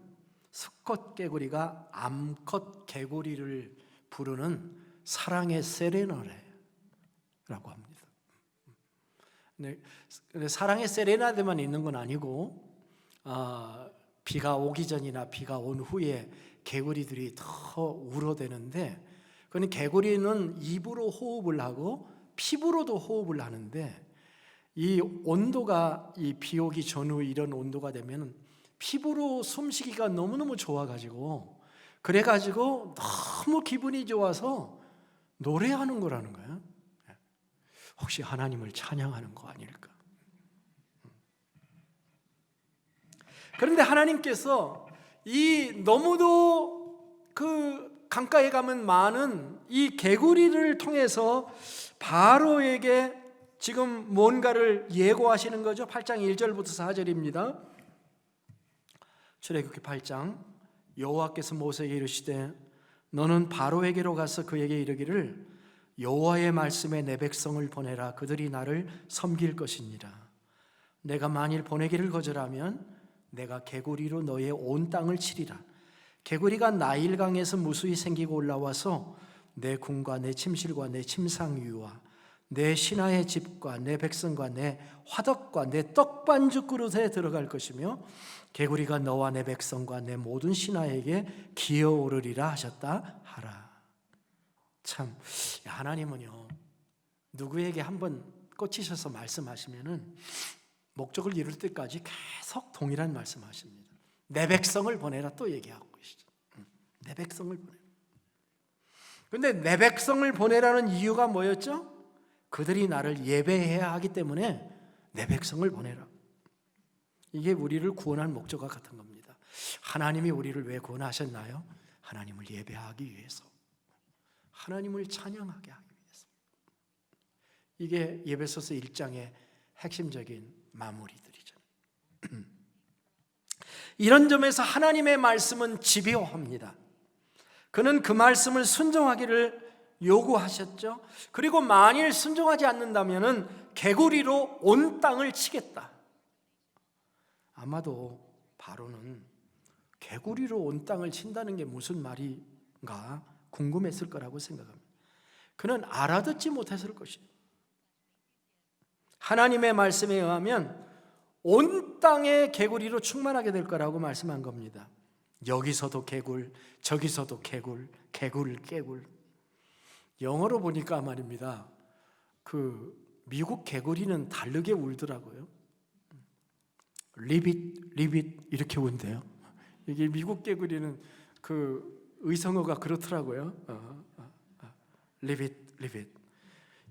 수컷 개구리가 암컷 개구리를 부르는 사랑의 세레나데라고 합니다. 근데 사랑의 세레나데만 있는 건 아니고 비가 오기 전이나 비가 온 후에 개구리들이 더 울어대는데, 그건 개구리는 입으로 호흡을 하고 피부로도 호흡을 하는데, 이 온도가 이 비 오기 전후 이런 온도가 되면 피부로 숨쉬기가 너무너무 좋아가지고, 그래가지고 너무 기분이 좋아서 노래하는 거라는 거예요. 혹시 하나님을 찬양하는 거 아닐까? 그런데 하나님께서 이 너무도 그 강가에 가면 많은 이 개구리를 통해서 바로에게 지금 뭔가를 예고하시는 거죠. 8장 1절부터 4절입니다. 출애굽기 8장. 여호와께서 모세에게 이르시되 너는 바로에게로 가서 그에게 이르기를 여호와의 말씀에 내 백성을 보내라. 그들이 나를 섬길 것이니라. 내가 만일 보내기를 거절하면 내가 개구리로 너의 온 땅을 치리라. 개구리가 나일강에서 무수히 생기고 올라와서 내 궁과 내 침실과 내 침상위와 내 신하의 집과 내 백성과 내 화덕과 내 떡반죽 그릇에 들어갈 것이며 개구리가 너와 내 백성과 내 모든 신하에게 기어오르리라 하셨다 하라. 참, 하나님은요, 누구에게 한번 꽂히셔서 말씀하시면은 목적을 이룰 때까지 계속 동일한 말씀하십니다. 내 백성을 보내라 또 얘기하고 계시죠. 내 백성을 보내라. 근데 내 백성을 보내라는 이유가 뭐였죠? 그들이 나를 예배해야 하기 때문에 내 백성을 보내라. 이게 우리를 구원할 목적과 같은 겁니다. 하나님이 우리를 왜 구원하셨나요? 하나님을 예배하기 위해서, 하나님을 찬양하게 하기 위해서. 이게 에베소서 1장의 핵심적인 마무리들이죠. 이런 점에서 하나님의 말씀은 집요합니다. 그는 그 말씀을 순종하기를 요구하셨죠. 그리고 만일 순종하지 않는다면 개구리로 온 땅을 치겠다. 아마도 바로는 개구리로 온 땅을 친다는 게 무슨 말인가 궁금했을 거라고 생각합니다. 그는 알아듣지 못했을 것이에요. 하나님의 말씀에 의하면 온 땅에 개구리로 충만하게 될 거라고 말씀한 겁니다. 여기서도 개굴, 저기서도 개굴, 개굴. 영어로 보니까 말입니다. 그 미국 개구리는 다르게 울더라고요. 리빗 이렇게 운대요. 이게 미국 개구리는 그 의성어가 그렇더라고요. 리빗.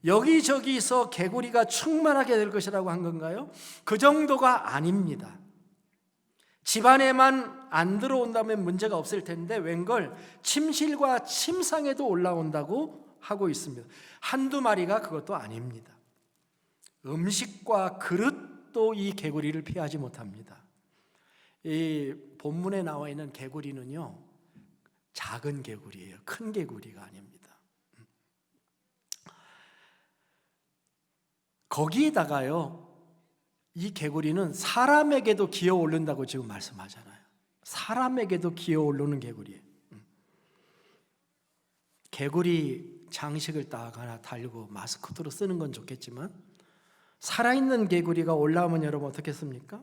여기저기서 개구리가 충만하게 될 것이라고 한 건가요? 그 정도가 아닙니다. 집안에만 안 들어온다면 문제가 없을 텐데 웬걸 침실과 침상에도 올라온다고 하고 있습니다. 한두 마리가 그것도 아닙니다. 음식과 그릇도 이 개구리를 피하지 못합니다. 이 본문에 나와 있는 개구리는요, 작은 개구리예요. 큰 개구리가 아닙니다. 거기에다가요, 이 개구리는 사람에게도 기어 오른다고 지금 말씀하잖아요. 사람에게도 기어 오르는 개구리예요. 개구리 장식을 딱 하나 달고 마스코트로 쓰는 건 좋겠지만 살아있는 개구리가 올라오면 여러분 어떻겠습니까?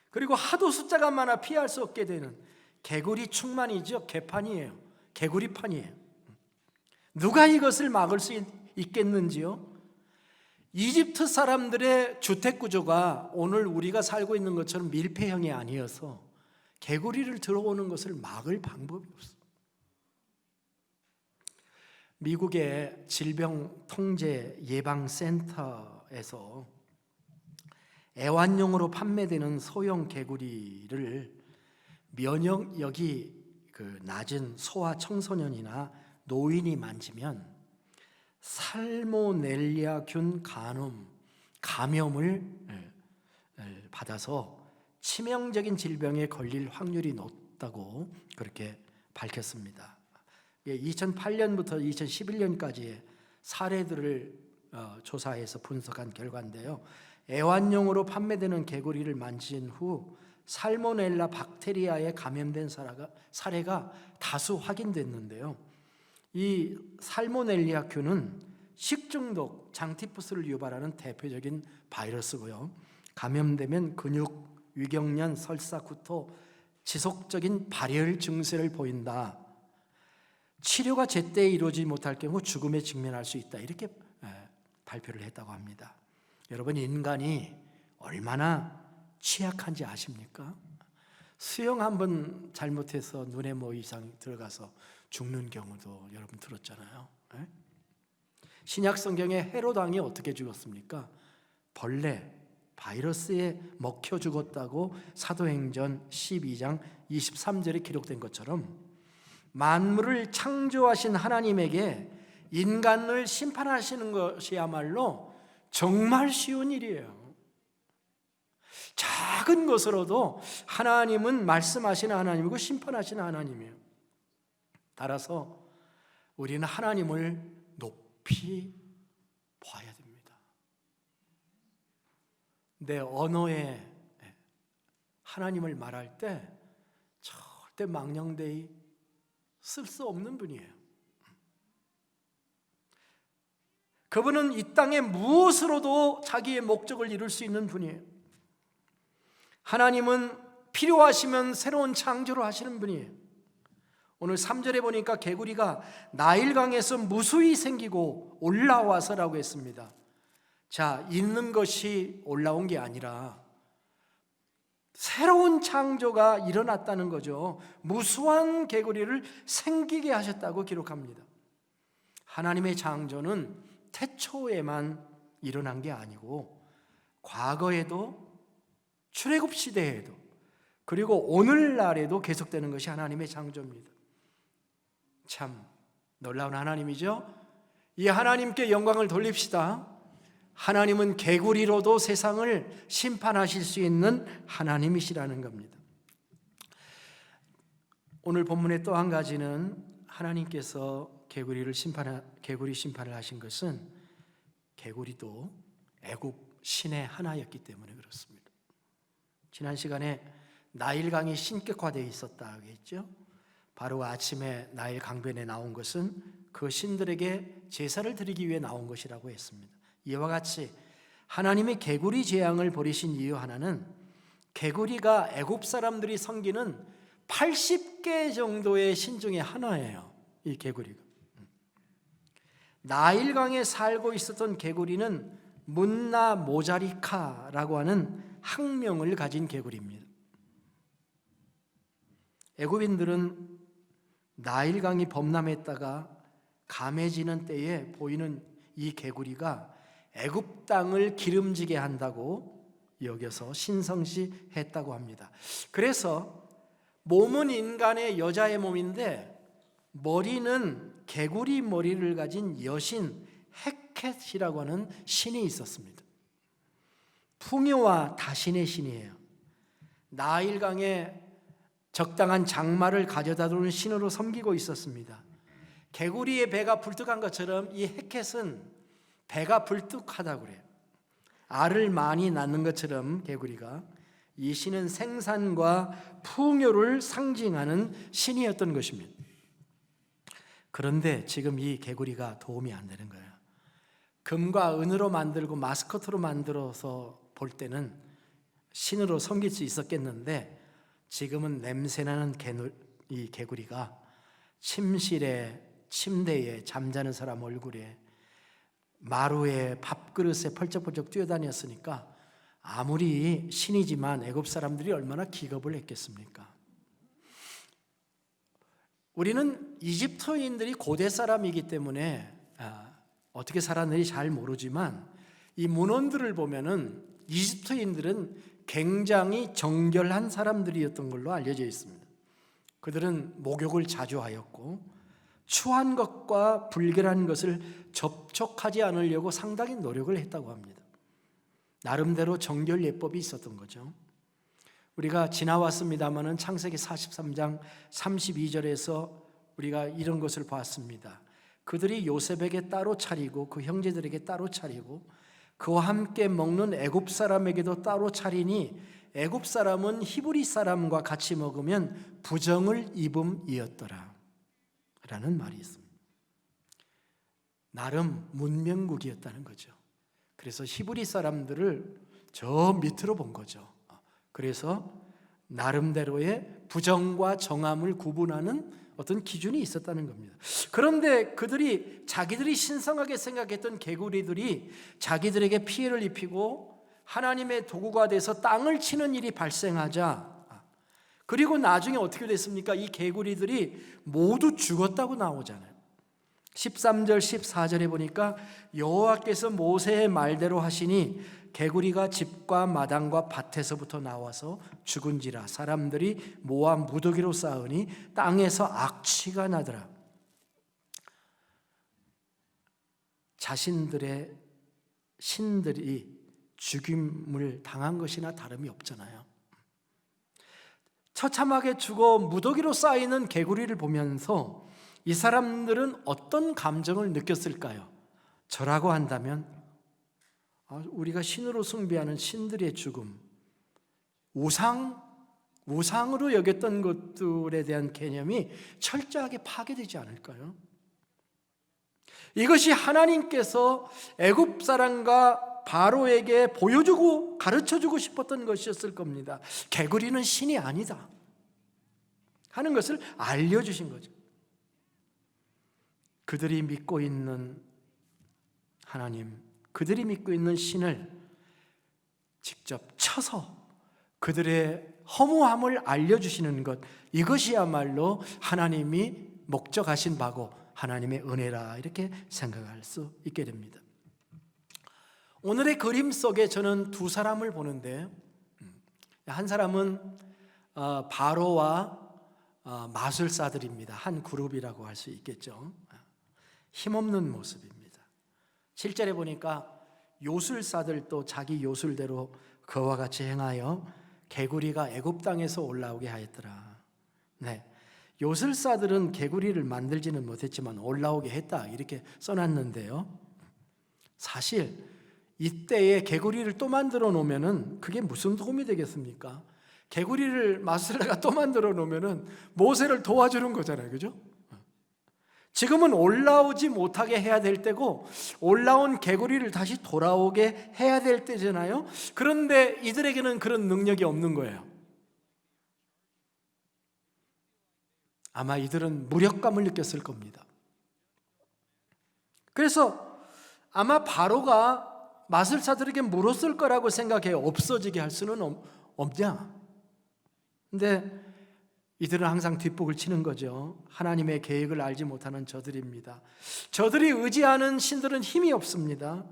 그리고 하도 숫자가 많아 피할 수 없게 되는 개구리 충만이죠. 개판이에요. 개구리판이에요. 누가 이것을 막을 수 있겠는지요? 이집트 사람들의 주택 구조가 오늘 우리가 살고 있는 것처럼 밀폐형이 아니어서 개구리를 들어오는 것을 막을 방법이 없어요. 미국의 질병통제예방센터에서 애완용으로 판매되는 소형 개구리를 면역력이 낮은 소아 청소년이나 노인이 만지면 살모넬리아균 감염을 받아서 치명적인 질병에 걸릴 확률이 높다고 그렇게 밝혔습니다. 2008년부터 2011년까지의 사례들을 조사해서 분석한 결과인데요. 애완용으로 판매되는 개구리를 만진 후 살모넬라 박테리아에 감염된 사례가 다수 확인됐는데요. 이 살모넬리아균은 식중독, 장티푸스를 유발하는 대표적인 바이러스고요. 감염되면 근육, 위경련, 설사, 구토, 지속적인 발열 증세를 보인다. 치료가 제때 이루어지지 못할 경우 죽음에 직면할 수 있다. 이렇게 발표를 했다고 합니다. 여러분, 인간이 얼마나 취약한지 아십니까? 수영 한번 잘못해서 눈에 뭐 이상 들어가서 죽는 경우도 여러분 들었잖아요. 신약 성경에 헤롯 왕이 어떻게 죽었습니까? 벌레, 바이러스에 먹혀 죽었다고 사도행전 12장 23절에 기록된 것처럼 만물을 창조하신 하나님에게 인간을 심판하시는 것이야말로 정말 쉬운 일이에요. 작은 것으로도 하나님은 말씀하시는 하나님이고 심판하시는 하나님이에요. 따라서 우리는 하나님을 높이 봐야 됩니다. 내 언어에 하나님을 말할 때 절대 망령되이 쓸 수 없는 분이에요. 그분은 이 땅에 무엇으로도 자기의 목적을 이룰 수 있는 분이에요. 하나님은 필요하시면 새로운 창조를 하시는 분이에요. 오늘 3절에 보니까 개구리가 나일강에서 무수히 생기고 올라와서라고 했습니다. 자, 있는 것이 올라온 게 아니라 새로운 창조가 일어났다는 거죠. 무수한 개구리를 생기게 하셨다고 기록합니다. 하나님의 창조는 태초에만 일어난 게 아니고 과거에도 출애굽 시대에도 그리고 오늘날에도 계속되는 것이 하나님의 창조입니다. 참 놀라운 하나님이죠. 이 하나님께 영광을 돌립시다. 하나님은 개구리로도 세상을 심판하실 수 있는 하나님이시라는 겁니다. 오늘 본문의 또 한 가지는 하나님께서 개구리 심판을 하신 것은 개구리도 애굽 신의 하나였기 때문에 그렇습니다. 지난 시간에 나일강이 신격화되어 있었다고 했죠. 바로 아침에 나일 강변에 나온 것은 그 신들에게 제사를 드리기 위해 나온 것이라고 했습니다. 이와 같이 하나님의 개구리 재앙을 벌이신 이유 하나는 개구리가 애굽 사람들이 섬기는 80개 정도의 신 중에 하나예요. 이 개구리가. 나일강에 살고 있었던 개구리는 문나 모자리카라고 하는 학명을 가진 개구리입니다. 애굽인들은 나일강이 범람했다가 감해지는 때에 보이는 이 개구리가 애굽 땅을 기름지게 한다고 여겨서 신성시했다고 합니다. 그래서 몸은 인간의 여자의 몸인데 머리는 개구리 머리를 가진 여신 헤켓이라고 하는 신이 있었습니다. 풍요와 다신의 신이에요. 나일강에 적당한 장마를 가져다주는 신으로 섬기고 있었습니다. 개구리의 배가 불뚝한 것처럼 이 헤켓은 배가 불뚝하다고 그래요. 알을 많이 낳는 것처럼 개구리가 이 신은 생산과 풍요를 상징하는 신이었던 것입니다. 그런데 지금 이 개구리가 도움이 안 되는 거예요. 금과 은으로 만들고 마스코트로 만들어서 볼 때는 신으로 섬길 수 있었겠는데 지금은 냄새나는 이 개구리가 침실에, 침대에, 잠자는 사람 얼굴에, 마루에, 밥그릇에 펄쩍펄쩍 뛰어다녔으니까 아무리 신이지만 애굽 사람들이 얼마나 기겁을 했겠습니까? 우리는 이집트인들이 고대 사람이기 때문에 어떻게 살았는지 잘 모르지만 이 문헌들을 보면은 이집트인들은 굉장히 정결한 사람들이었던 걸로 알려져 있습니다. 그들은 목욕을 자주 하였고 추한 것과 불결한 것을 접촉하지 않으려고 상당히 노력을 했다고 합니다. 나름대로 정결 예법이 있었던 거죠. 우리가 지나왔습니다마는 창세기 43장 32절에서 우리가 이런 것을 봤습니다. 그들이 요셉에게 따로 차리고 그 형제들에게 따로 차리고 그와 함께 먹는 애굽 사람에게도 따로 차리니 애굽 사람은 히브리 사람과 같이 먹으면 부정을 입음이었더라 라는 말이 있습니다. 나름 문명국이었다는 거죠. 그래서 히브리 사람들을 저 밑으로 본 거죠. 그래서 나름대로의 부정과 정함을 구분하는 어떤 기준이 있었다는 겁니다. 그런데 그들이 자기들이 신성하게 생각했던 개구리들이 자기들에게 피해를 입히고 하나님의 도구가 돼서 땅을 치는 일이 발생하자, 그리고 나중에 어떻게 됐습니까? 이 개구리들이 모두 죽었다고 나오잖아요. 13절 14절에 보니까 여호와께서 모세의 말대로 하시니 개구리가 집과 마당과 밭에서부터 나와서 죽은지라 사람들이 모아 무더기로 쌓으니 땅에서 악취가 나더라. 자신들의 신들이 죽임을 당한 것이나 다름이 없잖아요. 처참하게 죽어 무더기로 쌓이는 개구리를 보면서 이 사람들은 어떤 감정을 느꼈을까요? 저라고 한다면 우리가 신으로 숭배하는 신들의 죽음, 우상으로 여겼던 것들에 대한 개념이 철저하게 파괴되지 않을까요? 이것이 하나님께서 애굽 사람과 바로에게 보여주고 가르쳐주고 싶었던 것이었을 겁니다. 개구리는 신이 아니다 하는 것을 알려주신 거죠. 그들이 믿고 있는 하나님, 그들이 믿고 있는 신을 직접 쳐서 그들의 허무함을 알려주시는 것, 이것이야말로 하나님이 목적하신 바고 하나님의 은혜라 이렇게 생각할 수 있게 됩니다. 오늘의 그림 속에 저는 두 사람을 보는데, 한 사람은 바로와 마술사들입니다. 한 그룹이라고 할 수 있겠죠. 힘없는 모습입니다. 7절에 보니까 요술사들도 자기 요술대로 그와 같이 행하여 개구리가 애굽 땅에서 올라오게 하였더라. 네, 요술사들은 개구리를 만들지는 못했지만 올라오게 했다 이렇게 써놨는데요. 사실 이때에 개구리를 또 만들어 놓으면은 그게 무슨 도움이 되겠습니까? 개구리를 마술사가 또 만들어 놓으면은 모세를 도와주는 거잖아요, 그죠? 지금은 올라오지 못하게 해야 될 때고 올라온 개구리를 다시 돌아오게 해야 될 때잖아요. 그런데 이들에게는 그런 능력이 없는 거예요. 아마 이들은 무력감을 느꼈을 겁니다. 그래서 아마 바로가 마술사들에게 물었을 거라고 생각해요. 없어지게 할 수는 없냐? 근데 이들은 항상 뒷북을 치는 거죠. 하나님의 계획을 알지 못하는 저들입니다. 저들이 의지하는 신들은 힘이 없습니다.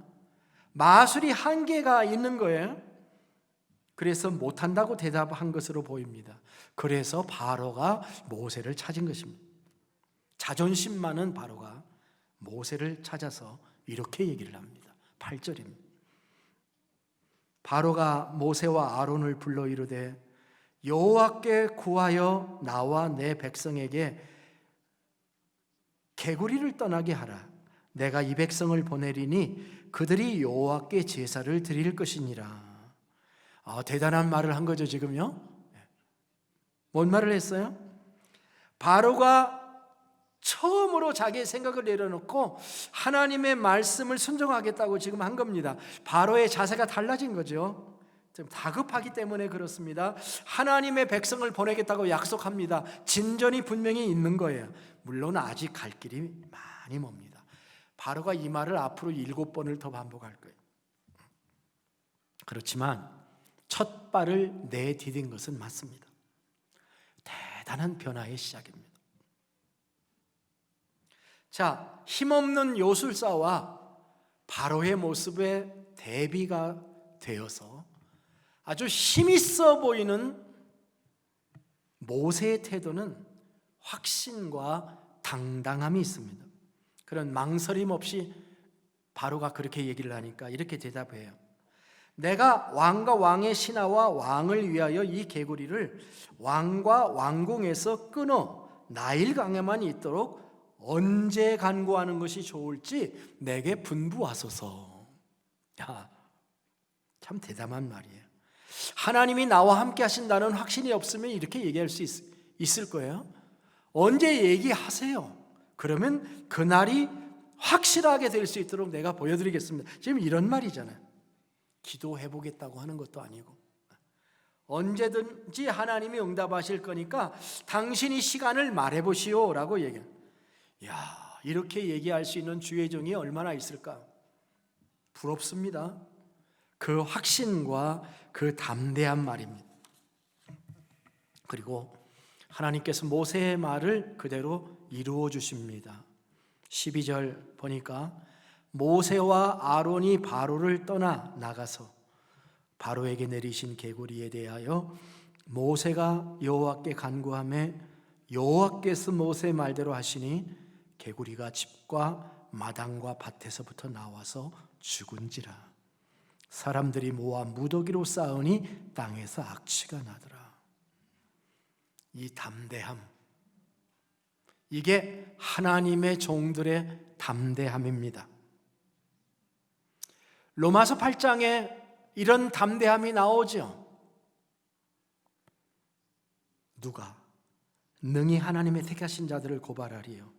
마술이 한계가 있는 거예요. 그래서 못한다고 대답한 것으로 보입니다. 그래서 바로가 모세를 찾은 것입니다. 자존심 많은 바로가 모세를 찾아서 이렇게 얘기를 합니다. 8절입니다. 바로가 모세와 아론을 불러 이르되 여호와께 구하여 나와 내 백성에게 개구리를 떠나게 하라. 내가 이 백성을 보내리니 그들이 여호와께 제사를 드릴 것이니라. 대단한 말을 한 거죠 지금요. 뭔 말을 했어요? 바로가 처음으로 자기의 생각을 내려놓고 하나님의 말씀을 순종하겠다고 지금 한 겁니다. 바로의 자세가 달라진 거죠. 좀 다급하기 때문에 그렇습니다. 하나님의 백성을 보내겠다고 약속합니다. 진전이 분명히 있는 거예요. 물론 아직 갈 길이 많이 멉니다. 바로가 이 말을 앞으로 7번을 더 반복할 거예요. 그렇지만 첫 발을 내디딘 것은 맞습니다. 대단한 변화의 시작입니다. 자, 힘없는 요술사와 바로의 모습에 대비가 되어서 아주 힘있어 보이는 모세의 태도는 확신과 당당함이 있습니다. 그런 망설임 없이 바로가 그렇게 얘기를 하니까 이렇게 대답해요. 내가 왕과 왕의 신하와 왕을 위하여 이 개구리를 왕과 왕궁에서 끊어 나일강에만 있도록 언제 간구하는 것이 좋을지 내게 분부하소서. 야, 참 대담한 말이에요. 하나님이 나와 함께 하신다는 확신이 없으면 이렇게 얘기할 수 있을 거예요. 언제 얘기하세요. 그러면 그날이 확실하게 될 수 있도록 내가 보여드리겠습니다. 지금 이런 말이잖아요. 기도해 보겠다고 하는 것도 아니고, 언제든지 하나님이 응답하실 거니까 당신이 시간을 말해보시오 라고 얘기해요. 야, 이렇게 얘기할 수 있는 주의 종이 얼마나 있을까? 부럽습니다. 그 확신과 그 담대한 말입니다. 그리고 하나님께서 모세의 말을 그대로 이루어 주십니다. 12절 보니까 모세와 아론이 바로를 떠나 나가서 바로에게 내리신 개구리에 대하여 모세가 여호와께 간구하매 여호와께서 모세의 말대로 하시니 개구리가 집과 마당과 밭에서부터 나와서 죽은지라. 사람들이 모아 무더기로 쌓으니 땅에서 악취가 나더라. 이 담대함, 이게 하나님의 종들의 담대함입니다. 로마서 8장에 이런 담대함이 나오죠. 누가 능히 하나님의 택하신 자들을 고발하리요.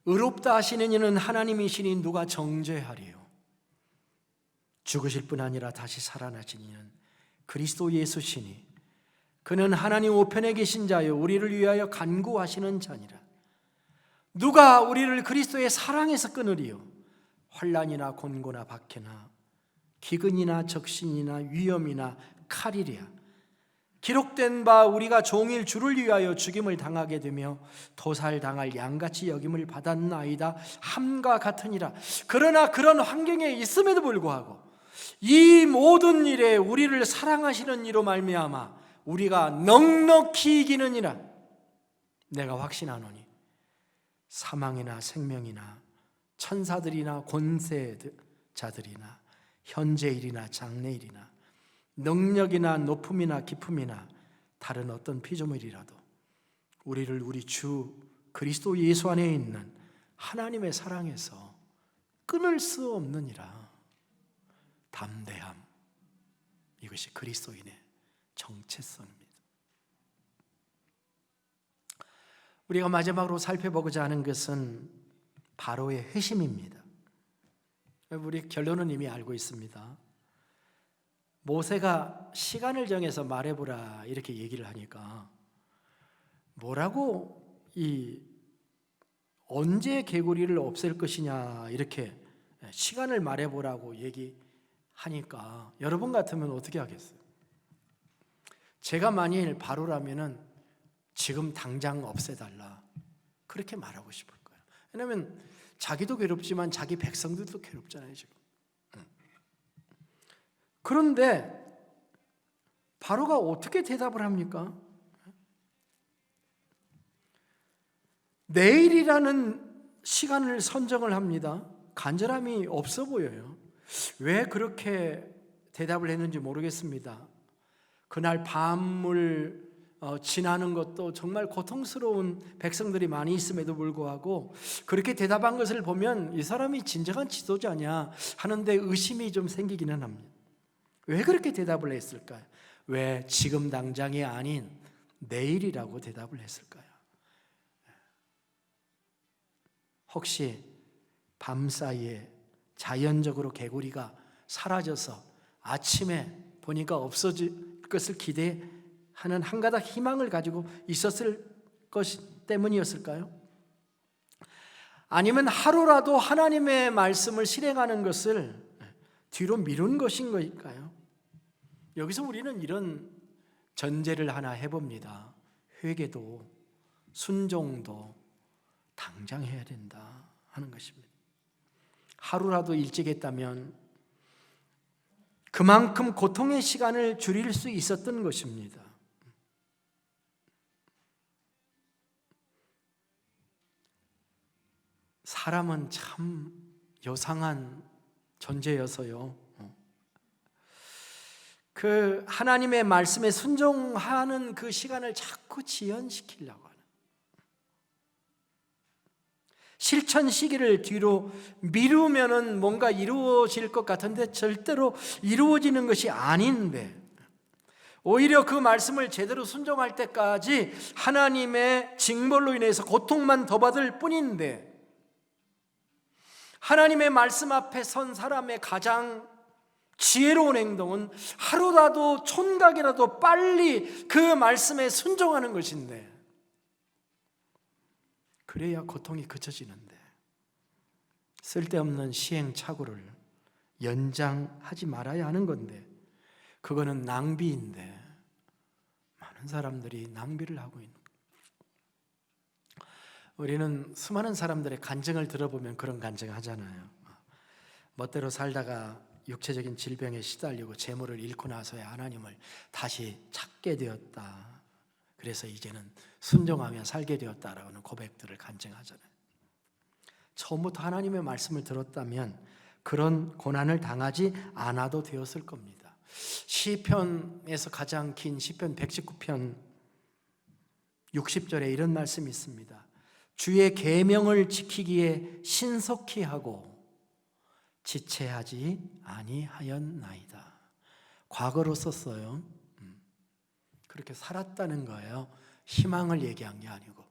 의롭다 하시는 이는 하나님이시니 누가 정죄하리요. 죽으실 뿐 아니라 다시 살아나신 이는 그리스도 예수시니 그는 하나님 우편에 계신 자요 우리를 위하여 간구하시는 자니라. 누가 우리를 그리스도의 사랑에서 끊으리요. 환난이나 곤고나 박해나 기근이나 적신이나 위험이나 칼이랴. 기록된 바 우리가 종일 주를 위하여 죽임을 당하게 되며 도살당할 양같이 여김을 받았나이다 함과 같으니라. 그러나 그런 환경에 있음에도 불구하고 이 모든 일에 우리를 사랑하시는 이로 말미암아 우리가 넉넉히 이기느니라. 내가 확신하노니 사망이나 생명이나 천사들이나 권세자들이나 현재일이나 장래일이나 능력이나 높음이나 깊음이나 다른 어떤 피조물이라도 우리를 우리 주 그리스도 예수 안에 있는 하나님의 사랑에서 끊을 수 없느니라. 담대함, 이것이 그리스도인의 정체성입니다. 우리가 마지막으로 살펴보고자 하는 것은 바로의 회심입니다. 우리 결론은 이미 알고 있습니다. 모세가 시간을 정해서 말해보라 이렇게 얘기를 하니까 뭐라고 언제 개구리를 없앨 것이냐 이렇게 시간을 말해보라고 얘기하니까 여러분 같으면 어떻게 하겠어요? 제가 만일 바로라면은 지금 당장 없애달라 그렇게 말하고 싶을 거예요. 왜냐하면 자기도 괴롭지만 자기 백성들도 괴롭잖아요 지금. 그런데 바로가 어떻게 대답을 합니까? 내일이라는 시간을 선정을 합니다. 간절함이 없어 보여요. 왜 그렇게 대답을 했는지 모르겠습니다. 그날 밤을 지나는 것도 정말 고통스러운 백성들이 많이 있음에도 불구하고 그렇게 대답한 것을 보면 이 사람이 진정한 지도자냐 하는데 의심이 좀 생기기는 합니다. 왜 그렇게 대답을 했을까요? 왜 지금 당장이 아닌 내일이라고 대답을 했을까요? 혹시 밤사이에 자연적으로 개구리가 사라져서 아침에 보니까 없어질 것을 기대하는 한 가닥 희망을 가지고 있었을 것 때문이었을까요? 아니면 하루라도 하나님의 말씀을 실행하는 것을 뒤로 미룬 것인 걸까요? 여기서 우리는 이런 전제를 하나 해봅니다. 회개도 순종도 당장 해야 된다 하는 것입니다. 하루라도 일찍 했다면 그만큼 고통의 시간을 줄일 수 있었던 것입니다. 사람은 참 요상한 존재여서요. 그 하나님의 말씀에 순종하는 그 시간을 자꾸 지연시키려고 하는, 실천 시기를 뒤로 미루면은 뭔가 이루어질 것 같은데 절대로 이루어지는 것이 아닌데, 오히려 그 말씀을 제대로 순종할 때까지 하나님의 징벌로 인해서 고통만 더 받을 뿐인데, 하나님의 말씀 앞에 선 사람의 가장 지혜로운 행동은 하루라도 촌각이라도 빨리 그 말씀에 순종하는 것인데, 그래야 고통이 그쳐지는데 쓸데없는 시행착오를 연장하지 말아야 하는 건데, 그거는 낭비인데 많은 사람들이 낭비를 하고 있는 거예요. 우리는 수많은 사람들의 간증을 들어보면 그런 간증을 하잖아요. 멋대로 살다가 육체적인 질병에 시달리고 재물을 잃고 나서야 하나님을 다시 찾게 되었다. 그래서 이제는 순종하며 살게 되었다라는 고백들을 간증하잖아요. 처음부터 하나님의 말씀을 들었다면 그런 고난을 당하지 않아도 되었을 겁니다. 시편에서 가장 긴 시편 119편 60절에 이런 말씀이 있습니다. 주의 계명을 지키기에 신속히 하고 지체하지 아니하였나이다. 과거로 썼어요. 그렇게 살았다는 거예요. 희망을 얘기한 게 아니고,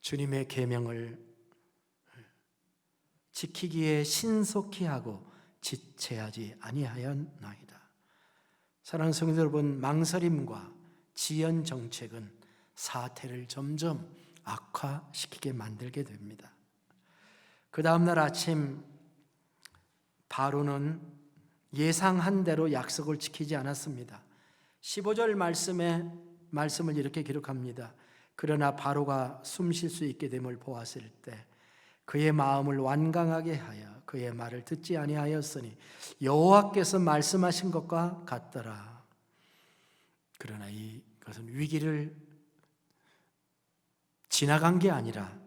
주님의 계명을 지키기에 신속히 하고 지체하지 아니하였나이다. 사랑하는 성도 여러분, 망설임과 지연 정책은 사태를 점점 악화시키게 만들게 됩니다. 그 다음날 아침 바로는 예상한 대로 약속을 지키지 않았습니다. 15절 말씀을 이렇게 기록합니다. 그러나 바로가 숨 쉴 수 있게 됨을 보았을 때 그의 마음을 완강하게 하여 그의 말을 듣지 아니하였으니 여호와께서 말씀하신 것과 같더라. 그러나 이것은 위기를 지나간 게 아니라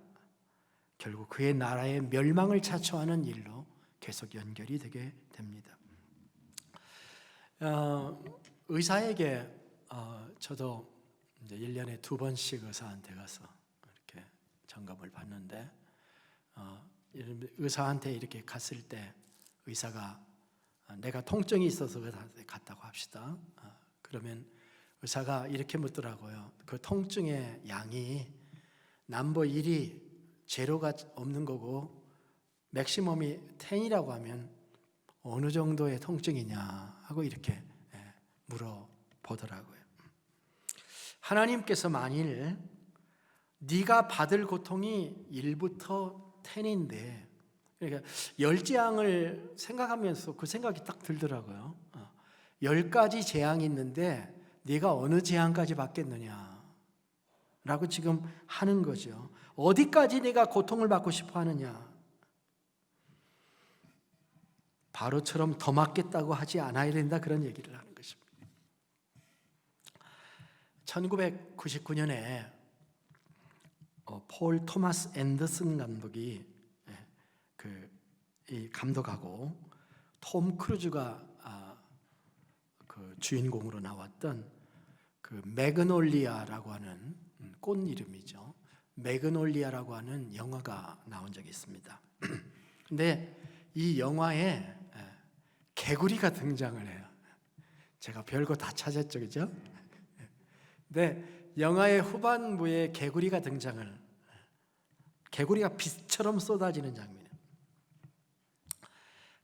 결국 그의 나라의 멸망을 자초하는 일로 계속 연결이 되게 됩니다. 의사에게 저도 이제 1년에 2번씩 의사한테 가서 이렇게 점검을 받는데, 의사한테 이렇게 갔을 때 의사가 내가 통증이 있어서 갔다고 합시다. 그러면 의사가 이렇게 묻더라고요. 그 통증의 양이 넘버 1이 제로가 없는 거고 맥시멈이 10이라고 하면 어느 정도의 통증이냐 하고 이렇게 물어보더라고요. 하나님께서 만일 네가 받을 고통이 1부터 10인데, 그러니까 10재앙을 생각하면서 그 생각이 딱 들더라고요. 10가지 재앙이 있는데 네가 어느 재앙까지 받겠느냐 라고 지금 하는 거죠. 어디까지 네가 고통을 받고 싶어 하느냐. 바로처럼 더 맞겠다고 하지 않아야 된다, 그런 얘기를 하는 것입니다. 1999년에 폴 토마스 앤더슨 감독이 이 감독하고 톰 크루즈가 그 주인공으로 나왔던 그 매그놀리아라고 하는 꽃 이름이죠. 매그놀리아라고 하는 영화가 나온 적이 있습니다. 근데 이 영화에 개구리가 등장을 해요. 제가 별거 다 찾았죠, 그죠? 근데 영화의 후반부에 개구리가 개구리가 빛처럼 쏟아지는 장면이에요.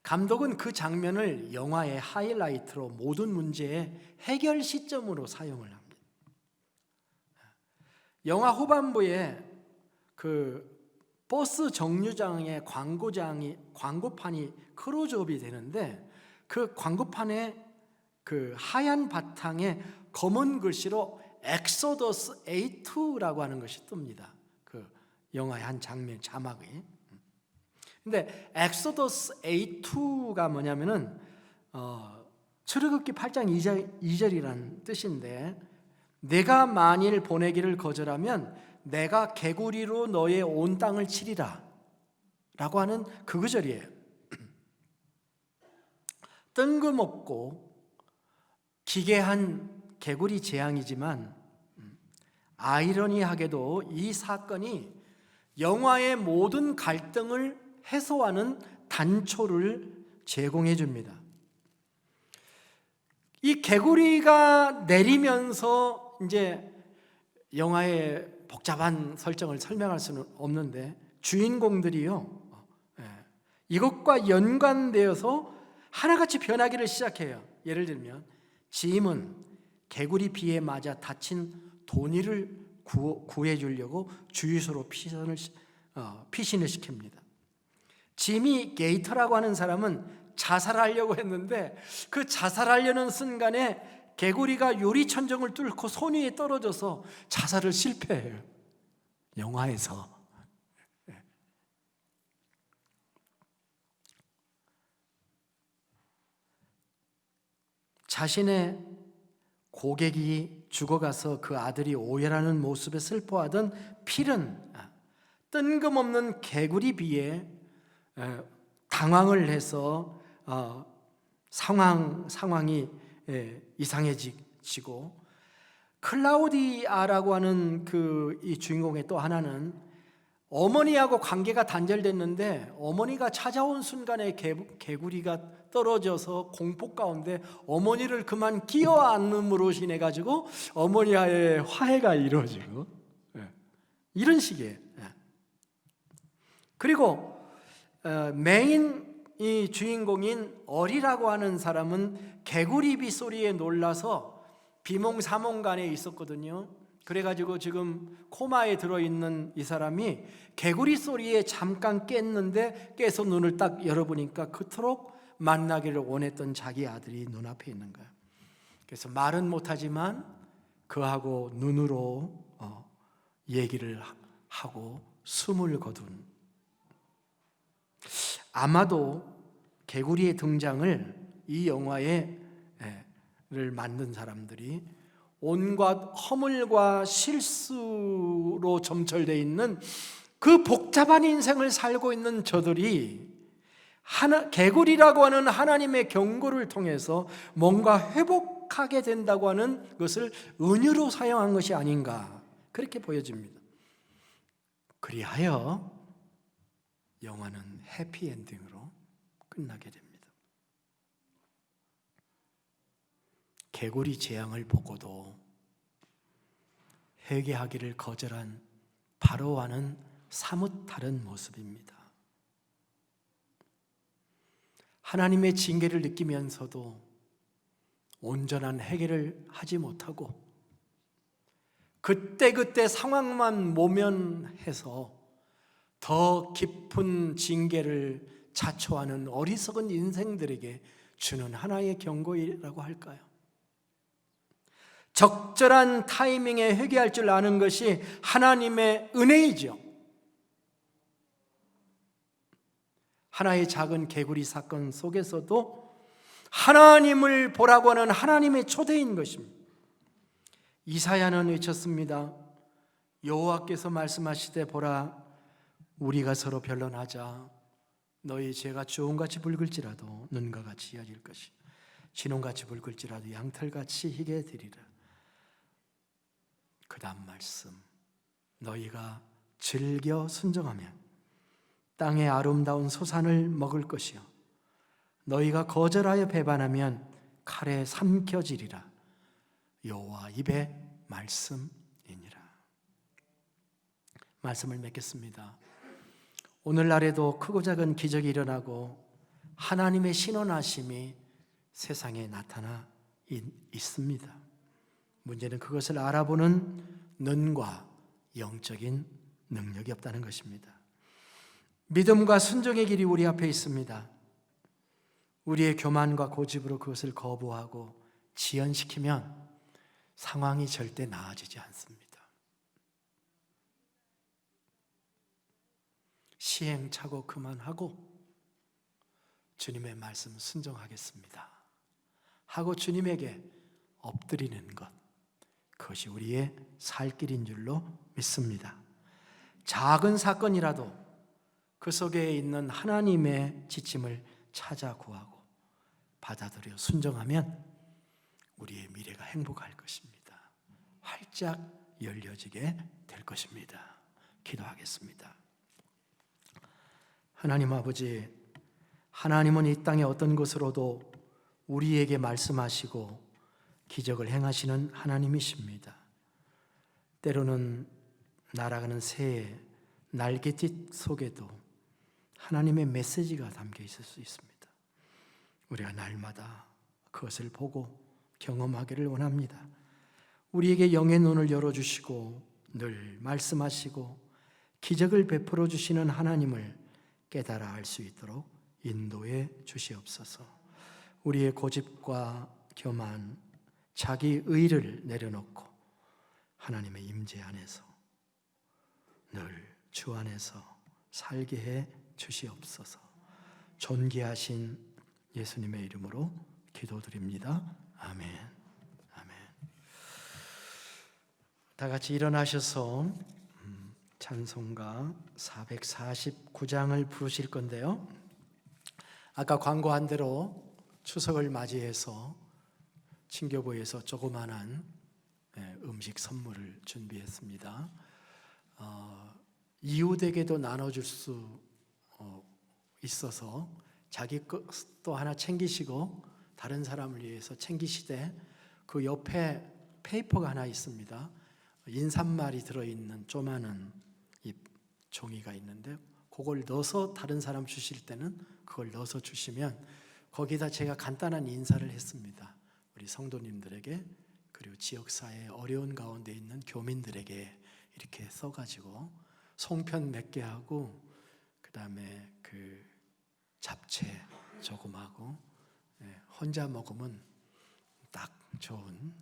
감독은 그 장면을 영화의 하이라이트로 모든 문제의 해결 시점으로 사용을 합니다. 영화 후반부에 그 버스 정류장의 광고판이 크로즈업이 되는데, 그 광고판에 그 하얀 바탕에 검은 글씨로 엑소더스 A2라고 하는 것이 뜹니다. 그 영화의 한 장면 자막이. 근데 엑소더스 A2가 뭐냐면은 출애굽기 8장 2절이라는 뜻인데, 내가 만일 보내기를 거절하면 내가 개구리로 너의 온 땅을 치리라. 라고 하는 그 구절이에요. 뜬금없고 기괴한 개구리 재앙이지만 아이러니하게도 이 사건이 영화의 모든 갈등을 해소하는 단초를 제공해 줍니다. 이 개구리가 내리면서 이제 영화의 복잡한 설정을 설명할 수는 없는데 주인공들이요, 이것과 연관되어서 하나같이 변하기를 시작해요. 예를 들면 짐은 개구리 비에 맞아 다친 도니를 구해 주려고 주유소로 피신을 시킵니다. 짐이 게이터라고 하는 사람은 자살하려고 했는데 그 자살하려는 순간에 개구리가 유리천정을 뚫고 손 위에 떨어져서 자살을 실패해요. 영화에서. 자신의 고객이 죽어가서 그 아들이 오열하는 모습에 슬퍼하던 필은 뜬금없는 개구리 비에 당황을 해서 상황이 이상해지고, 클라우디아라고 하는 이 주인공의 또 하나는 어머니하고 관계가 단절됐는데 어머니가 찾아온 순간에 개구리가 떨어져서 공포 가운데 어머니를 그만 끼어 안음으로 인해 가지고 어머니와의 화해가 이루어지고 이런 식이에요. 그리고 메인 이 주인공인 어리라고 하는 사람은 개구리 비 소리에 놀라서 비몽사몽간에 있었거든요. 그래가지고 지금 코마에 들어있는 이 사람이 개구리 소리에 잠깐 깼는데 깨서 눈을 딱 열어보니까 그토록 만나기를 원했던 자기 아들이 눈앞에 있는 거예요. 그래서 말은 못하지만 그하고 눈으로 얘기를 하고 숨을 거둔, 아마도 개구리의 등장을 이 영화를 만든 사람들이 온갖 허물과 실수로 점철되어 있는 그 복잡한 인생을 살고 있는 저들이 개구리라고 하는 하나님의 경고를 통해서 뭔가 회복하게 된다고 하는 것을 은유로 사용한 것이 아닌가, 그렇게 보여집니다. 그리하여 영화는 해피엔딩으로 끝나게 됩니다. 개구리 재앙을 보고도 회개하기를 거절한 바로와는 사뭇 다른 모습입니다. 하나님의 징계를 느끼면서도 온전한 회개를 하지 못하고 그때그때 상황만 모면해서 더 깊은 징계를 자초하는 어리석은 인생들에게 주는 하나의 경고라고 할까요? 적절한 타이밍에 회개할 줄 아는 것이 하나님의 은혜이죠. 하나의 작은 개구리 사건 속에서도 하나님을 보라고 하는 하나님의 초대인 것입니다. 이사야는 외쳤습니다. 여호와께서 말씀하시되 보라, 우리가 서로 변론하자. 너희 죄가 주홍같이 붉을지라도 눈과 같이 여질 것이, 진홍같이 붉을지라도 양털같이 희게 되리라. 그 다음 말씀, 너희가 즐겨 순종하면 땅의 아름다운 소산을 먹을 것이요 너희가 거절하여 배반하면 칼에 삼켜지리라. 여호와 입의 말씀이니라. 말씀을 맺겠습니다. 오늘날에도 크고 작은 기적이 일어나고 하나님의 신원하심이 세상에 나타나 있습니다. 문제는 그것을 알아보는 눈과 영적인 능력이 없다는 것입니다. 믿음과 순종의 길이 우리 앞에 있습니다. 우리의 교만과 고집으로 그것을 거부하고 지연시키면 상황이 절대 나아지지 않습니다. 시행착오 그만하고 주님의 말씀 순종하겠습니다 하고 주님에게 엎드리는 것, 그것이 우리의 살 길인 줄로 믿습니다. 작은 사건이라도 그 속에 있는 하나님의 지침을 찾아 구하고 받아들여 순종하면 우리의 미래가 행복할 것입니다. 활짝 열려지게 될 것입니다. 기도하겠습니다. 하나님 아버지, 하나님은 이 땅의 어떤 것으로도 우리에게 말씀하시고 기적을 행하시는 하나님이십니다. 때로는 날아가는 새의 날갯짓 속에도 하나님의 메시지가 담겨 있을 수 있습니다. 우리가 날마다 그것을 보고 경험하기를 원합니다. 우리에게 영의 눈을 열어주시고 늘 말씀하시고 기적을 베풀어 주시는 하나님을 깨달아 알 수 있도록 인도해 주시옵소서. 우리의 고집과 교만, 자기 의를 내려놓고 하나님의 임재 안에서 늘 주 안에서 살게 해 주시옵소서. 존귀하신 예수님의 이름으로 기도드립니다. 아멘. 아멘. 다 같이 일어나셔서 찬송가 449장을 부르실 건데요. 아까 광고한 대로 추석을 맞이해서 친교부에서 조그만한 음식 선물을 준비했습니다. 이웃에게도 나눠줄 수 있어서 자기 것도 하나 챙기시고 다른 사람을 위해서 챙기시되 그 옆에 페이퍼가 하나 있습니다. 인사말이 들어있는 조그마한 이 종이가 있는데 그걸 넣어서 다른 사람 주실 때는 그걸 넣어서 주시면 거기다 제가 간단한 인사를 했습니다. 우리 성도님들에게 그리고 지역사회의 어려운 가운데 있는 교민들에게 이렇게 써가지고 송편 몇 개 하고 그 다음에 그 잡채 조금 하고 혼자 먹으면 딱 좋은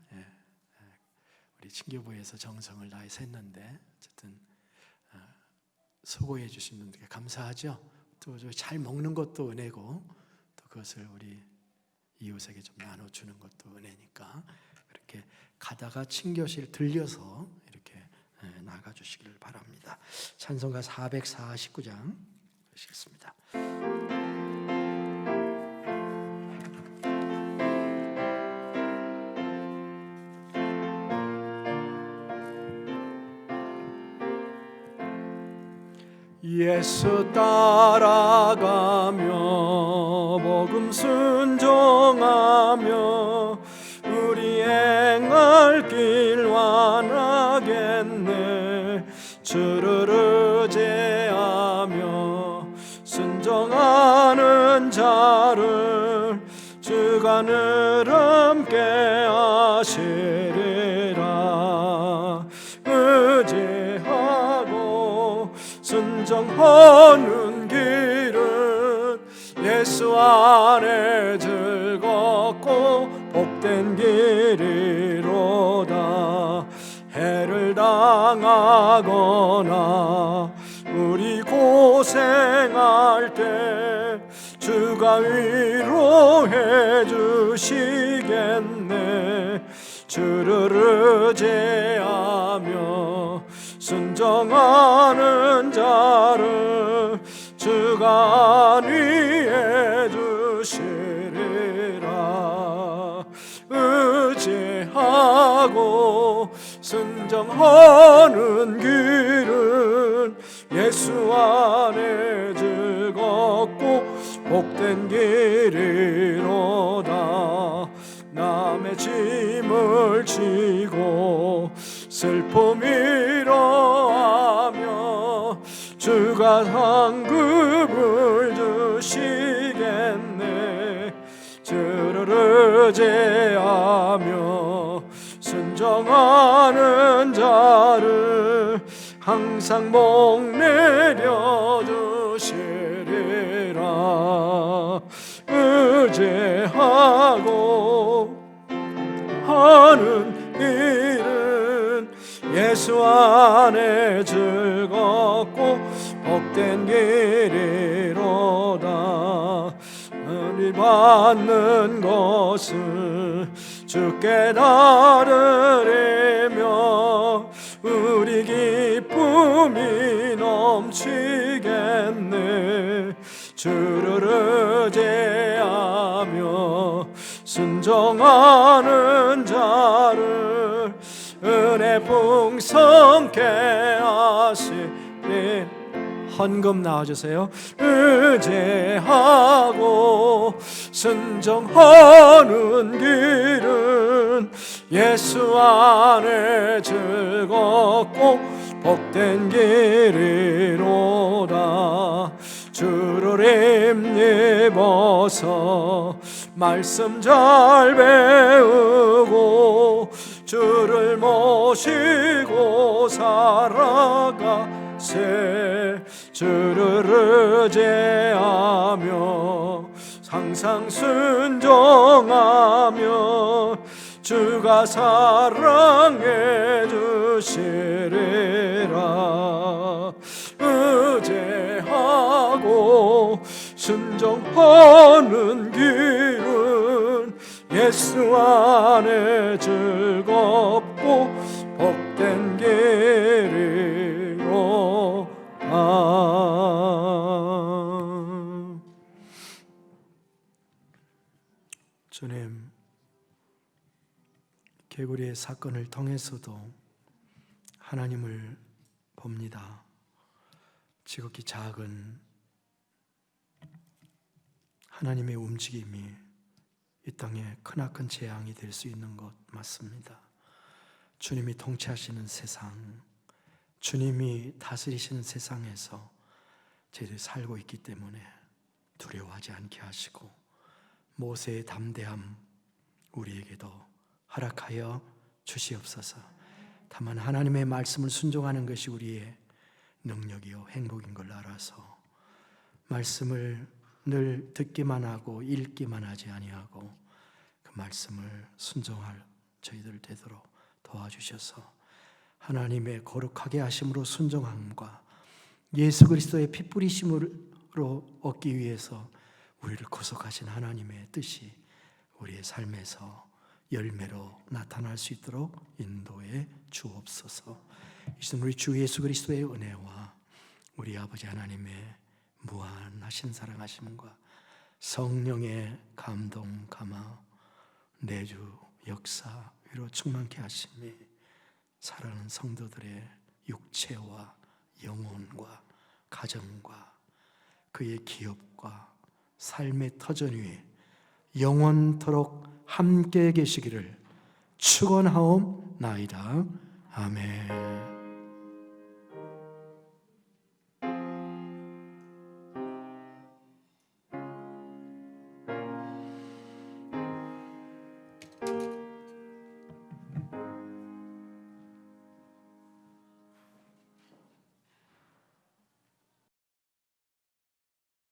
우리 친교부에서 정성을 다해서 했는데 어쨌든 수고해 주신 분들께 감사하죠. 또 잘 먹는 것도 은혜고 또 그것을 우리 이웃에게 좀 나눠주는 것도 은혜니까 그렇게 가다가 친교실 들려서 이렇게 나가주시기를 바랍니다. 찬송가 449장 보시겠습니다. 예수 따라가며 복음 순종하며 우리 행할 길 완하겠네. 주를 의지하며 순종하는 자를 주가 늘 함께 하시리라. 의지하고 순종하는 길은 예수 안에 즐겁고 복된 길이로다. 해를 당하거나 우리 고생할 때 주가 위로해 주시겠네. 주를 의지하며 순종하는 자를 주가 안위해 주시리라. 의지하고 순종하는 길은 예수 안에 즐겁고 복된 길이로다. 남의 짐을 지고 슬픔이로하며 주가 상급을 주시겠네. 주를 의지하며 순종하는 자를 항상 복 내려 주시리라. 의지하고 하는 일은 예수 안에 즐겁고 복된 길이로다. 은혜 받는 것을 주께 다르리며 우리 기쁨이 너 넘치겠네. 주를 의지하며 순종하는 자를 은혜 풍성케 하시리. 헌금 나와주세요. 의지하고 순종하는 길은 예수 안에 즐겁고 복된 길이로다. 주를 힘입어서 말씀 잘 배우고 주를 모시고 살아가세. 주를 의지하며 항상 순종하며 주가 사랑해 주시리라. 의지하고 순종하는 길은 예수 안에 즐겁고 복된 길이로다. 주님, 개구리의 사건을 통해서도 하나님을 봅니다. 지극히 작은 하나님의 움직임이 이 땅에 크나큰 재앙이 될 수 있는 것 맞습니다. 주님이 통치하시는 세상, 주님이 다스리시는 세상에서 저희들이 살고 있기 때문에 두려워하지 않게 하시고 모세의 담대함 우리에게도 허락하여 주시옵소서. 다만 하나님의 말씀을 순종하는 것이 우리의 능력이요 행복인 걸 알아서 말씀을 늘 듣기만 하고 읽기만 하지 아니하고 그 말씀을 순종할 저희들 되도록 도와주셔서 하나님의 거룩하게 하심으로 순종함과 예수 그리스도의 피 뿌리심으로 얻기 위해서 우리를 구속하신 하나님의 뜻이 우리의 삶에서 열매로 나타날 수 있도록 인도해 주옵소서. 이것은 우리 주 예수 그리스도의 은혜와 우리 아버지 하나님의 무한하신 사랑하심과 성령의 감동 감화 내주 역사 위로 충만케 하심이 사랑하는 성도들의 육체와 영혼과 가정과 그의 기업과 삶의 터전 위에 영원토록 함께 계시기를 축원하옵나이다. 아멘.